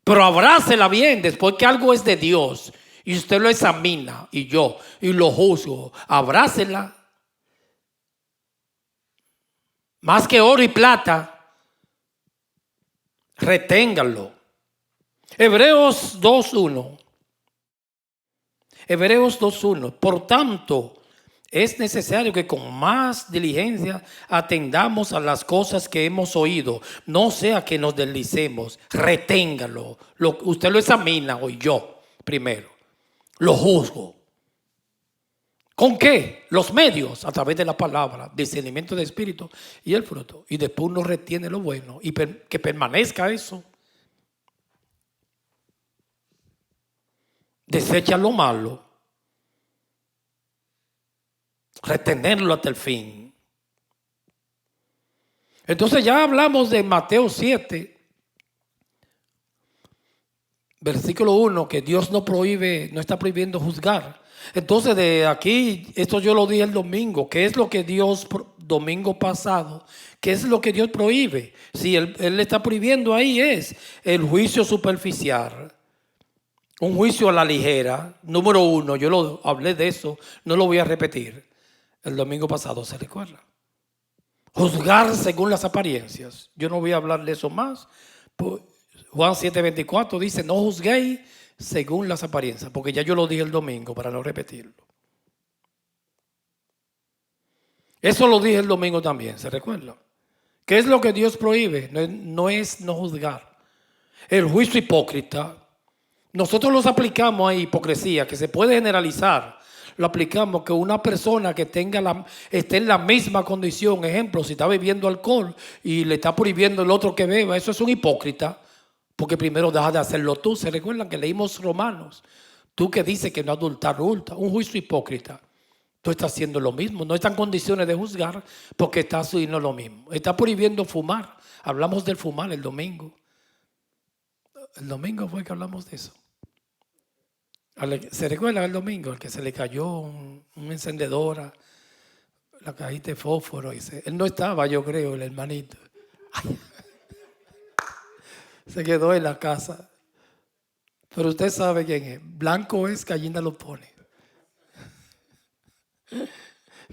Pero abrácela bien después que algo es de Dios y usted lo examina y lo juzgo. Abrácela. Más que oro y plata, reténgalo. Hebreos 2:1. Hebreos 2:1. Por tanto, es necesario que con más diligencia atendamos a las cosas que hemos oído, no sea que nos deslicemos. Reténgalo. Usted lo examina o yo primero. Lo juzgo. ¿Con qué? Los medios, a través de la palabra, discernimiento de espíritu y el fruto. Y después uno retiene lo bueno y que permanezca eso. Desecha lo malo. Retenerlo hasta el fin. Entonces ya hablamos de Mateo 7, versículo 1, que Dios no está prohibiendo juzgar. Entonces de aquí, esto yo lo dije el domingo, ¿qué es lo que Dios, domingo pasado, qué es lo que Dios prohíbe? Si él le está prohibiendo ahí es el juicio superficial. Un juicio a la ligera. Número 1, yo lo hablé de eso, no lo voy a repetir. El domingo pasado, ¿se recuerda? Juzgar según las apariencias. Yo no voy a hablar de eso más. Juan 7:24 dice, no juzguéis según las apariencias, porque ya yo lo dije el domingo para no repetirlo. Eso lo dije el domingo también, ¿se recuerda? ¿Qué es lo que Dios prohíbe? No es no juzgar. El juicio hipócrita. Nosotros los aplicamos a hipocresía, que se puede generalizar. Lo aplicamos que una persona que esté en la misma condición, ejemplo, si está bebiendo alcohol y le está prohibiendo el otro que beba, eso es un hipócrita, porque primero deja de hacerlo tú. ¿Se recuerdan que leímos Romanos? Tú que dices que no adulta, adulta. Un juicio hipócrita. Tú estás haciendo lo mismo. No está en condiciones de juzgar porque está haciendo lo mismo. Está prohibiendo fumar. Hablamos del fumar el domingo. El domingo fue que hablamos de eso. ¿Se recuerda el domingo? El que se le cayó un encendedora, la cajita de fósforo. Él no estaba, yo creo, el hermanito. Ay. Se quedó en la casa. Pero usted sabe quién es. Blanco es, gallina lo pone.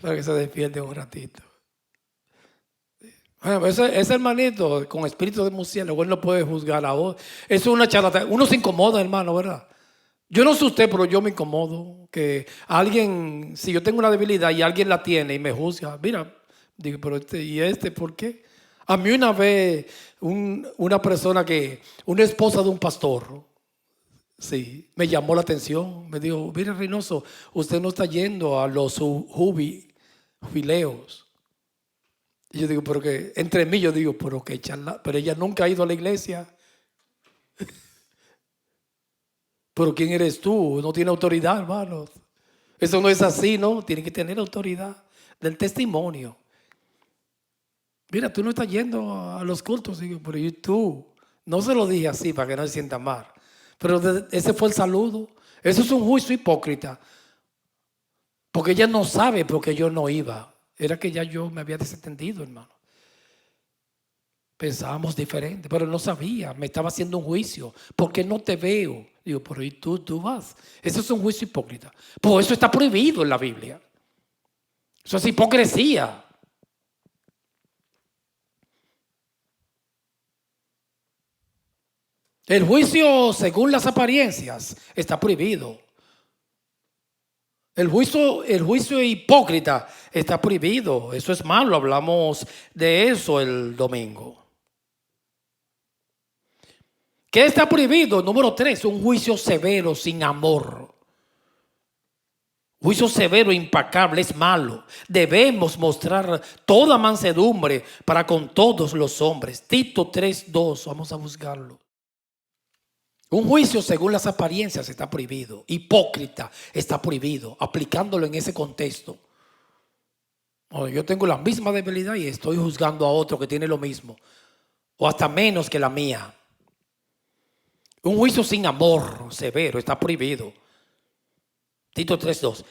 Para que se despierte un ratito. Bueno, ese hermanito con espíritu de murciélago, él no puede juzgar a otro. Eso es una charlatán. Uno se incomoda, hermano, ¿verdad? Yo no sé usted, pero yo me incomodo. Que alguien, si yo tengo una debilidad y alguien la tiene y me juzga, mira, digo, pero ¿por qué? A mí una vez, una esposa de un pastor, sí, me llamó la atención. Me dijo, mire, Reynoso, usted no está yendo a los jubileos. Y yo digo, pero que, entre mí yo digo, pero que charla, pero ella nunca ha ido a la iglesia. Pero ¿quién eres tú? No tiene autoridad, hermanos. Eso no es así, ¿no? Tiene que tener autoridad del testimonio. Mira, tú no estás yendo a los cultos. Digo, pero ¿y tú? No se lo dije así para que no se sienta mal. Pero ese fue el saludo. Eso es un juicio hipócrita. Porque ella no sabe porque yo no iba. Era que ya yo me había desentendido, hermano. Pensábamos diferente, pero no sabía. Me estaba haciendo un juicio. ¿Por qué no te veo? Digo, pero ¿y tú vas? Eso es un juicio hipócrita. Pues eso está prohibido en la Biblia. Eso es hipocresía. El juicio según las apariencias está prohibido. El juicio hipócrita está prohibido. Eso es malo. Hablamos de eso el domingo. ¿Qué está prohibido? Número 3, un juicio severo sin amor. Juicio severo, impecable, es malo. Debemos mostrar toda mansedumbre para con todos los hombres. Tito 3:2, vamos a buscarlo. Un juicio según las apariencias está prohibido. Hipócrita está prohibido, aplicándolo en ese contexto. Yo tengo la misma debilidad y estoy juzgando a otro que tiene lo mismo, o hasta menos que la mía. Un juicio sin amor severo está prohibido. Tito 3:2.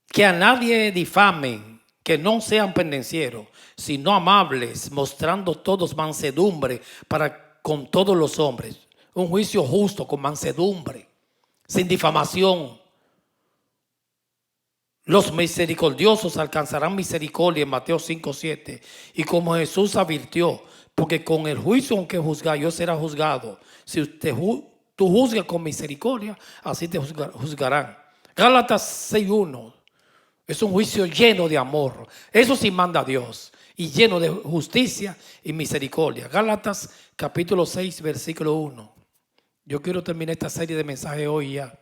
Que a nadie difamen, que no sean pendencieros, sino amables, mostrando todos mansedumbre para con todos los hombres. Un juicio justo, con mansedumbre, sin difamación. Los misericordiosos alcanzarán misericordia en Mateo 5:7. Y como Jesús advirtió, porque con el juicio en que juzgáis, será juzgado. Si tú juzgas con misericordia, así te juzgarán. Gálatas 6:1. Es un juicio lleno de amor. Eso sí manda a Dios. Y lleno de justicia y misericordia. Gálatas capítulo 6, versículo 1. Yo quiero terminar esta serie de mensajes hoy ya.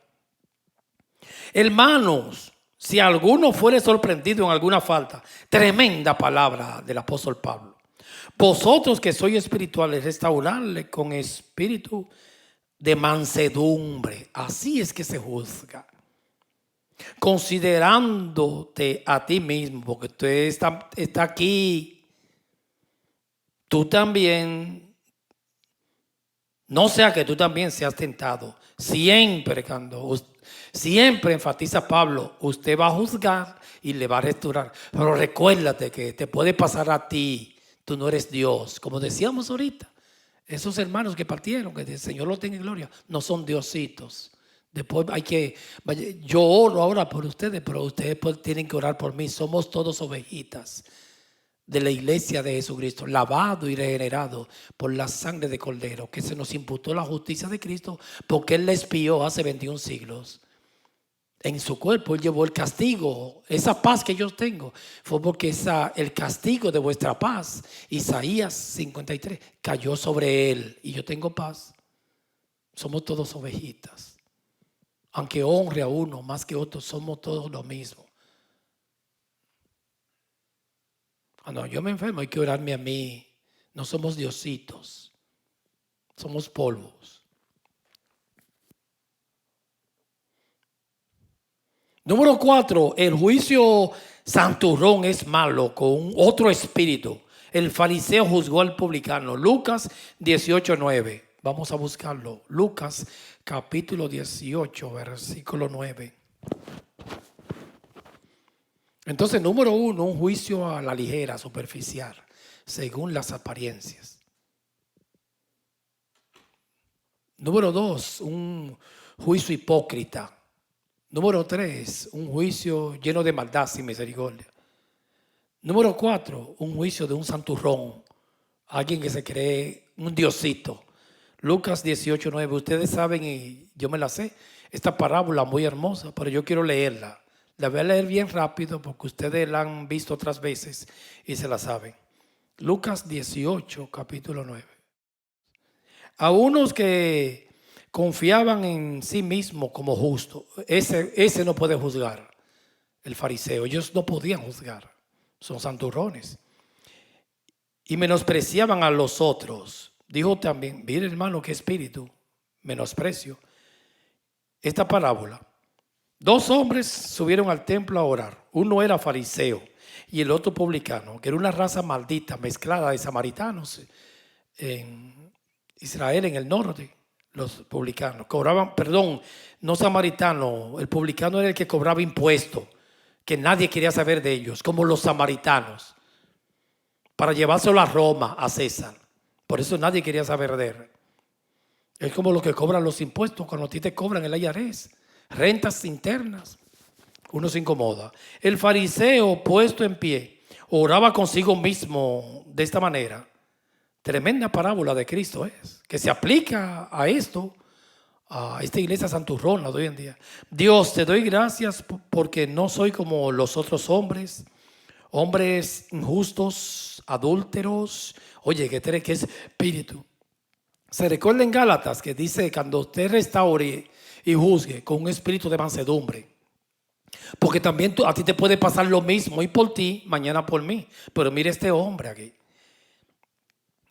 Hermanos, si alguno fuere sorprendido en alguna falta, tremenda palabra del apóstol Pablo. Vosotros que sois espirituales, restaurarle con espíritu de mansedumbre. Así es que se juzga. Considerándote a ti mismo, porque usted está aquí, tú también. No sea que tú también seas tentado. Siempre enfatiza Pablo, usted va a juzgar y le va a restaurar. Pero recuérdate que te puede pasar a ti. Tú no eres Dios. Como decíamos ahorita, esos hermanos que partieron, que el Señor los tenga en gloria, no son diositos. Después yo oro ahora por ustedes, pero ustedes tienen que orar por mí. Somos todos ovejitas de la iglesia de Jesucristo, lavado y regenerado por la sangre de Cordero, que se nos imputó la justicia de Cristo, porque Él la expió hace 21 siglos. En su cuerpo Él llevó el castigo. Esa paz que yo tengo fue porque el castigo de vuestra paz, Isaías 53, cayó sobre Él y yo tengo paz. Somos todos ovejitas. Aunque honre a uno más que otro, somos todos lo mismo. Cuando yo me enfermo hay que orarme a mí. No somos diositos. Somos polvos. Número 4, el juicio santurrón es malo con otro espíritu. El fariseo juzgó al publicano. Lucas 18:9. Vamos a buscarlo. Lucas capítulo 18, versículo 9. Entonces, número 1, un juicio a la ligera, superficial, según las apariencias. Número 2, un juicio hipócrita. Número 3, un juicio lleno de maldad sin misericordia. Número 4, un juicio de un santurrón, alguien que se cree un diosito. Lucas 18:9. Ustedes saben, y yo me la sé, esta parábola muy hermosa, pero yo quiero leerla. La voy a leer bien rápido porque ustedes la han visto otras veces y se la saben. Lucas 18, capítulo 9. A unos que confiaban en sí mismos como justos, ese no puede juzgar, el fariseo. Ellos no podían juzgar, son santurrones. Y menospreciaban a los otros. Dijo también, mire hermano, qué espíritu, menosprecio. Esta parábola. 2 hombres subieron al templo a orar. Uno era fariseo y el otro publicano, que era una raza maldita mezclada de samaritanos en Israel, en el norte. Los publicanos cobraban, no samaritanos, el publicano era el que cobraba impuestos, que nadie quería saber de ellos, como los samaritanos, para llevárselo a Roma, a César. Por eso nadie quería saber de él. Es como los que cobran los impuestos cuando a ti te cobran el IRS, rentas internas. Uno se incomoda. El fariseo, puesto en pie, oraba consigo mismo de esta manera. Tremenda parábola de Cristo es, que se aplica a esto, a esta iglesia santurrona de hoy en día. Dios, te doy gracias porque no soy como los otros hombres injustos, adúlteros. Oye, que es espíritu. Se recuerda en Gálatas que dice, cuando usted restaure y juzgue con un espíritu de mansedumbre, porque también a ti te puede pasar lo mismo, hoy por ti, mañana por mí. Pero mire este hombre aquí.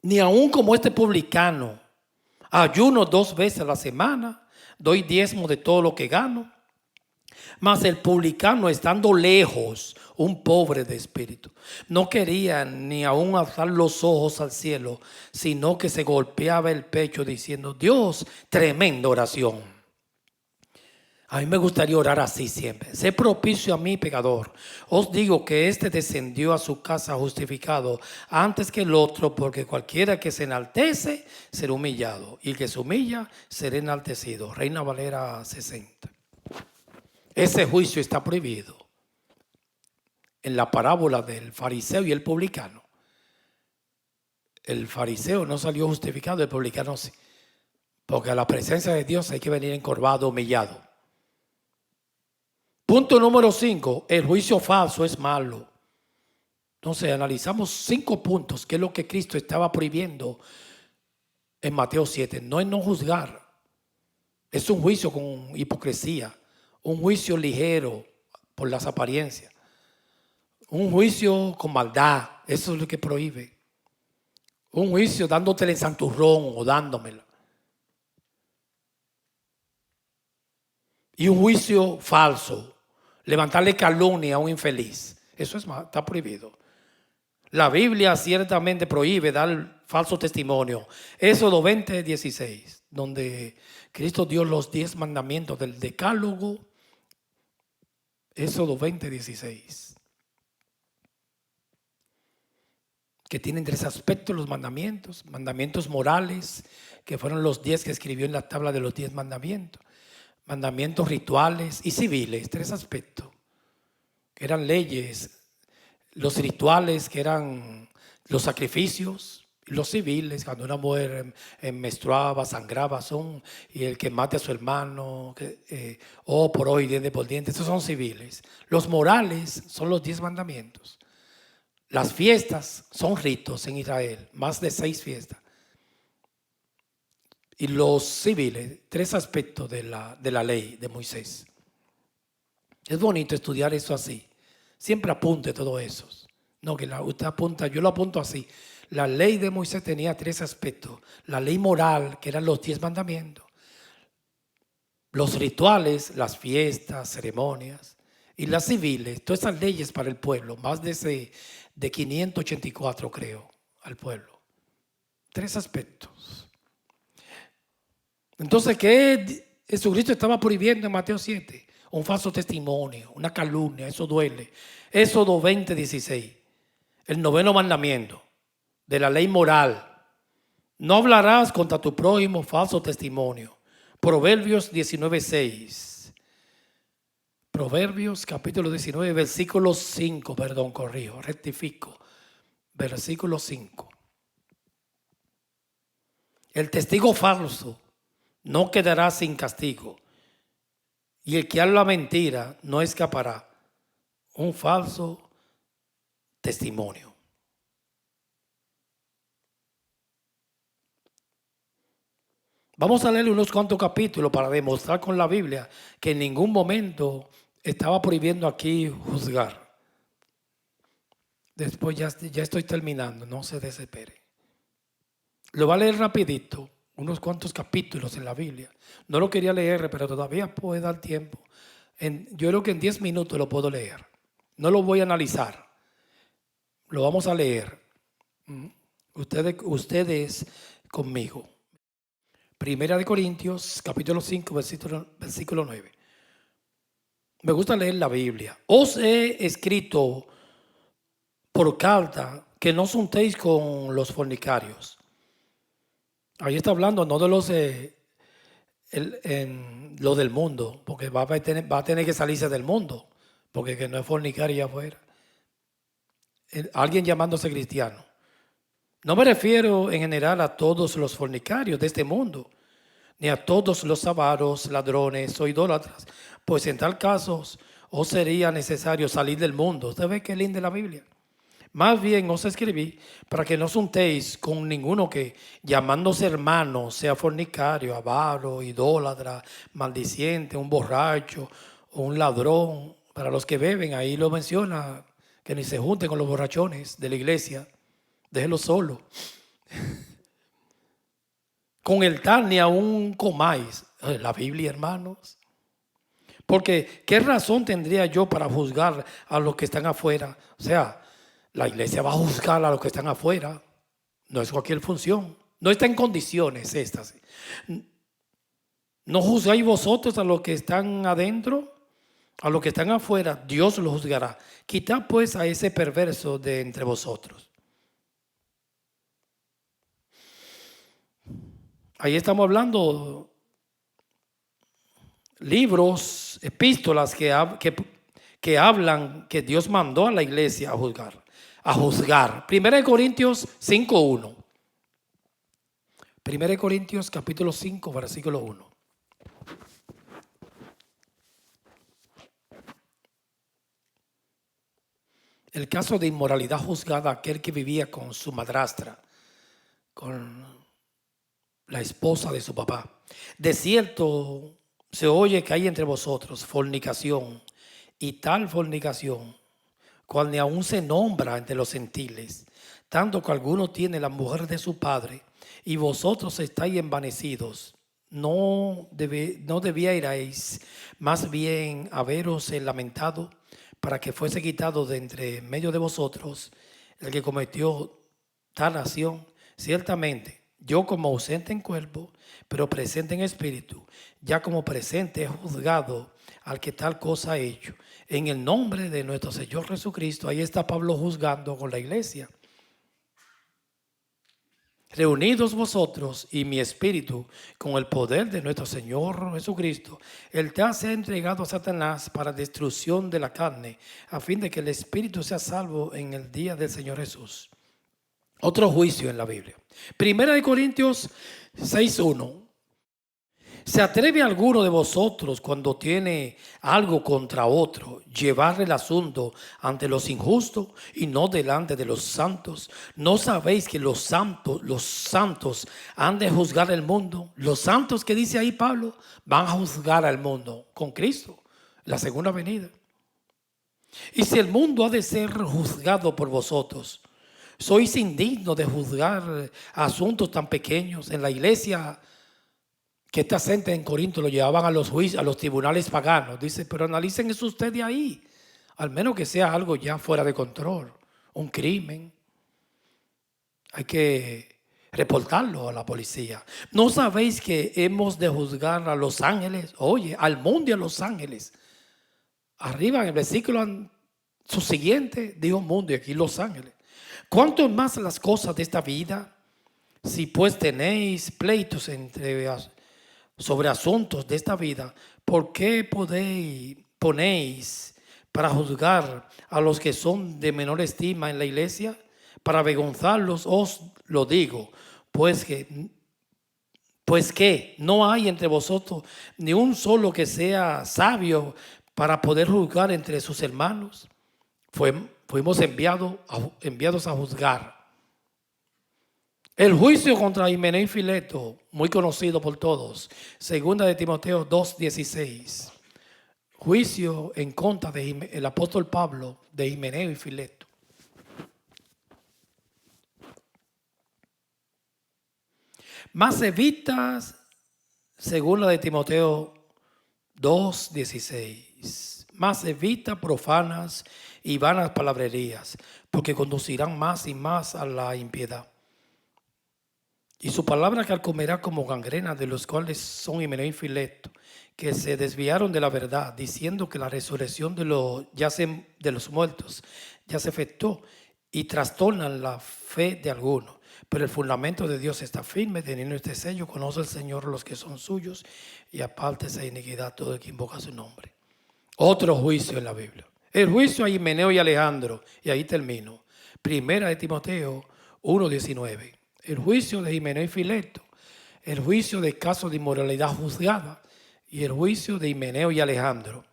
Ni aun como este publicano, ayuno 2 veces a la semana, doy diezmo de todo lo que gano. Mas el publicano, estando lejos, un pobre de espíritu, no quería ni aún alzar los ojos al cielo, sino que se golpeaba el pecho diciendo, Dios, tremenda oración. A mí me gustaría orar así siempre. Sé propicio a mí, pecador. Os digo que este descendió a su casa justificado antes que el otro, porque cualquiera que se enaltece será humillado, y el que se humilla será enaltecido. Reina Valera 60. Ese juicio está prohibido en la parábola del fariseo y el publicano. El fariseo no salió justificado, el publicano sí. Porque a la presencia de Dios hay que venir encorvado, humillado. Punto número 5, el juicio falso es malo. Entonces analizamos 5 puntos, que es lo que Cristo estaba prohibiendo en Mateo 7. No es no juzgar, es un juicio con hipocresía, un juicio ligero por las apariencias, un juicio con maldad, eso es lo que prohíbe. Un juicio dándotele el santurrón o dándomela. Y un juicio falso, levantarle calumnia a un infeliz. Eso está prohibido. La Biblia ciertamente prohíbe dar falso testimonio. Éxodo 20:16, donde Cristo dio los 10 mandamientos del decálogo. Éxodo 20:16. Que tienen 3 aspectos los mandamientos. Mandamientos morales, que fueron los 10 que escribió en la tabla de los 10 mandamientos. Mandamientos rituales y civiles, 3 aspectos, que eran leyes, los rituales, que eran los sacrificios, y los civiles, cuando una mujer menstruaba, sangraba, y el que mate a su hermano, por hoy, diente por diente, esos son civiles. Los morales son los 10 mandamientos. Las fiestas son ritos en Israel, más de 6 fiestas. Y los civiles, 3 aspectos de la ley de Moisés. Es bonito estudiar eso así. Siempre apunte todo eso. No, que usted apunta, yo lo apunto así. La ley de Moisés tenía 3 aspectos. La ley moral, que eran los 10 mandamientos. Los rituales, las fiestas, ceremonias. y las civiles, todas esas leyes para el pueblo, más de 584 creo, al pueblo. 3 aspectos. Entonces, ¿qué Jesucristo estaba prohibiendo en Mateo 7? Un falso testimonio, una calumnia, eso duele. Éxodo 20:16, el 9º mandamiento de la ley moral. No hablarás contra tu prójimo falso testimonio. Proverbios 19:6. Proverbios capítulo 19, versículo 5, perdón, corrijo, rectifico. Versículo 5. El testigo falso no quedará sin castigo, y el que habla mentira no escapará. Un falso testimonio. Vamos a leer unos cuantos capítulos para demostrar con la Biblia que en ningún momento estaba prohibiendo aquí juzgar. Después ya estoy terminando, no se desespere. Lo voy a leer rapidito, unos cuantos capítulos en la Biblia. No lo quería leer, pero todavía puede dar tiempo. Yo creo que en 10 minutos lo puedo leer. No lo voy a analizar. Lo vamos a leer. Ustedes conmigo. Primera de Corintios, capítulo 5, versículo 9. Me gusta leer la Biblia. Os he escrito por carta que no os juntéis con los fornicarios. Ahí está hablando no de los lo del mundo, porque va a tener que salirse del mundo, porque que no es fornicario allá afuera. Alguien llamándose cristiano. No me refiero en general a todos los fornicarios de este mundo, ni a todos los avaros, ladrones o idólatras, pues en tal caso os sería necesario salir del mundo. ¿Usted ve qué linda es la Biblia? Más bien os escribí para que no os juntéis con ninguno que, llamándose hermano, sea fornicario, avaro, idólatra, maldiciente, un borracho o un ladrón. Para los que beben, ahí lo menciona, que ni se junten con los borrachones de la iglesia. Déjelo solo. Con el tal ni aún comáis. La Biblia, hermanos. Porque, ¿qué razón tendría yo para juzgar a los que están afuera? O sea, la iglesia va a juzgar a los que están afuera. No es cualquier función. No está en condiciones estas. ¿No juzgáis vosotros a los que están adentro? A los que están afuera, Dios los juzgará. Quitad pues a ese perverso de entre vosotros. Ahí estamos hablando libros, epístolas que hablan que Dios mandó a la iglesia a juzgar. A juzgar. 1 Corintios 5:1. 1 Corintios capítulo 5, versículo 1. El caso de inmoralidad juzgada aquel que vivía con su madrastra, con la esposa de su papá. De cierto se oye que hay entre vosotros fornicación, y tal fornicación, cual ni aún se nombra entre los gentiles, tanto que alguno tiene la mujer de su padre, y vosotros estáis envanecidos. No debierais más bien haberos lamentado para que fuese quitado de entre medio de vosotros el que cometió tal acción. Ciertamente, yo como ausente en cuerpo, pero presente en espíritu, ya como presente he juzgado al que tal cosa ha hecho. En el nombre de nuestro Señor Jesucristo, ahí está Pablo juzgando con la iglesia. Reunidos vosotros y mi espíritu con el poder de nuestro Señor Jesucristo, el tal se ha entregado a Satanás para destrucción de la carne, a fin de que el espíritu sea salvo en el día del Señor Jesús. Otro juicio en la Biblia. 1 Corintios 6:1. ¿Se atreve alguno de vosotros cuando tiene algo contra otro llevar el asunto ante los injustos y no delante de los santos? ¿No sabéis que los santos han de juzgar el mundo? Los santos que dice ahí Pablo van a juzgar al mundo con Cristo, la segunda venida. Y si el mundo ha de ser juzgado por vosotros, sois indignos de juzgar asuntos tan pequeños. En la iglesia que esta gente en Corinto lo llevaban a los juicios, a los tribunales paganos. Dice, pero analicen eso ustedes ahí. al menos que sea algo ya fuera de control, un crimen. Hay que reportarlo a la policía. ¿No sabéis que hemos de juzgar a los ángeles? Oye, al mundo y a los ángeles. Arriba en el versículo subsiguiente dijo mundo y aquí los ángeles. ¿Cuánto más las cosas de esta vida? Si pues tenéis pleitos sobre asuntos de esta vida, ¿por qué ponéis para juzgar a los que son de menor estima en la iglesia? Para avergonzarlos os lo digo, pues que no hay entre vosotros ni un solo que sea sabio para poder juzgar entre sus hermanos. Fuimos enviados a juzgar. El juicio contra Himeneo y Fileto, muy conocido por todos, segunda de Timoteo 2:16. Juicio en contra del apóstol Pablo de Himeneo y Fileto. Más evitas, segunda de Timoteo 2:16. Más evita profanas y vanas palabrerías, porque conducirán más y más a la impiedad. Y su palabra calcomerá como gangrena, de los cuales son Himeneo y Fileto, que se desviaron de la verdad, diciendo que la resurrección de los muertos ya se efectuó, y trastornan la fe de algunos. Pero el fundamento de Dios está firme, teniendo este sello: conoce el Señor los que son suyos, y aparte esa iniquidad todo el que invoca su nombre. Otro juicio en la Biblia. El juicio a Himeneo y Alejandro, y ahí termino. Primera de Timoteo 1:19. El juicio de Himeneo y Fileto, el juicio de casos de inmoralidad juzgada y el juicio de Himeneo y Alejandro.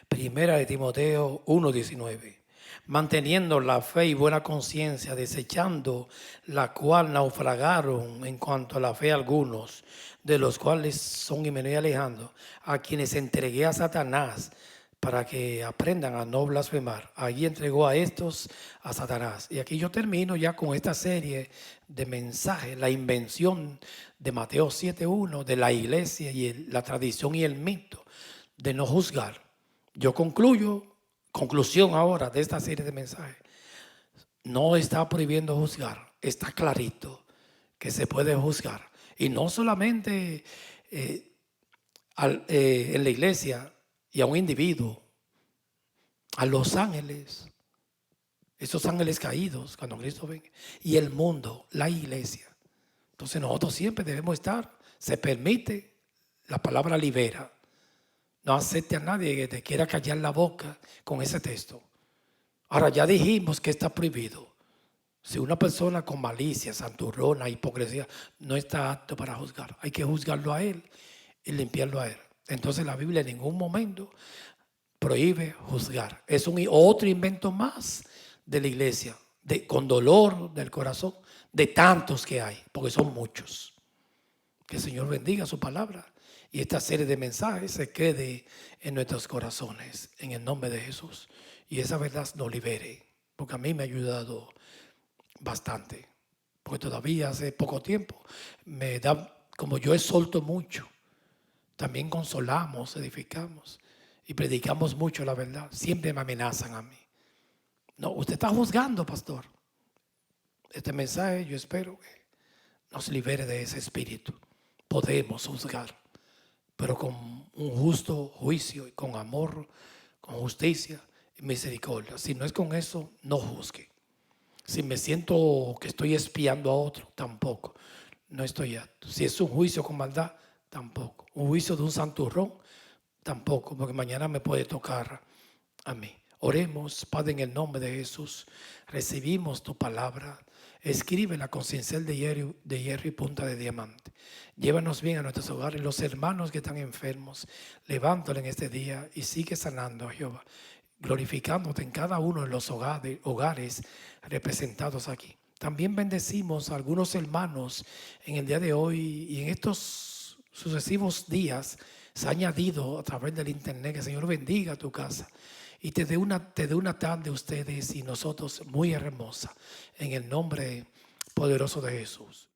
Primera de Timoteo 1:19. Manteniendo la fe y buena conciencia, desechando la cual naufragaron en cuanto a la fe algunos, de los cuales son Himeneo y Alejandro, a quienes entregué a Satanás para que aprendan a no blasfemar. Allí entregó a estos a Satanás. Y aquí yo termino ya con esta serie de mensajes, la invención de Mateo 7:1 de la iglesia y la tradición y el mito de no juzgar. Yo conclusión ahora de esta serie de mensajes. No está prohibiendo juzgar, está clarito que se puede juzgar. Y no solamente en la iglesia y a un individuo, a los ángeles, esos ángeles caídos cuando Cristo venga, y el mundo, la iglesia. Entonces nosotros siempre debemos estar, se permite, la palabra libera. No acepte a nadie que te quiera callar la boca con ese texto. Ahora ya dijimos que está prohibido. Si una persona con malicia, santurrona, hipocresía, no está apto para juzgar, hay que juzgarlo a él y limpiarlo a él. Entonces la Biblia en ningún momento prohíbe juzgar. Es otro invento más de la iglesia, con dolor del corazón, de tantos que hay, porque son muchos. Que el Señor bendiga su palabra y esta serie de mensajes se quede en nuestros corazones, en el nombre de Jesús. Y esa verdad nos libere, porque a mí me ha ayudado bastante, porque todavía hace poco tiempo me da, como yo exhorto mucho, también consolamos, edificamos y predicamos mucho la verdad. Siempre me amenazan a mí. No, usted está juzgando, pastor. Este mensaje yo espero que nos libere de ese espíritu. Podemos juzgar, pero con un justo juicio y con amor, con justicia y misericordia. Si no es con eso, no juzgue. Si me siento que estoy espiando a otro, tampoco. No estoy apto. Si es un juicio con maldad, tampoco. Un juicio de un santurrón, tampoco, porque mañana me puede tocar a mí. Oremos, Padre, en el nombre de Jesús. Recibimos tu palabra. Escríbela con cincel de hierro y punta de diamante. Llévanos bien a nuestros hogares. Los hermanos que están enfermos, levántalo en este día y sigue sanando, Jehová, glorificándote en cada uno de los hogares representados aquí. También bendecimos a algunos hermanos en el día de hoy y en estos sucesivos días. Se ha añadido a través del internet. Que el Señor bendiga tu casa y te dé una tarde ustedes y nosotros muy hermosa, en el nombre poderoso de Jesús.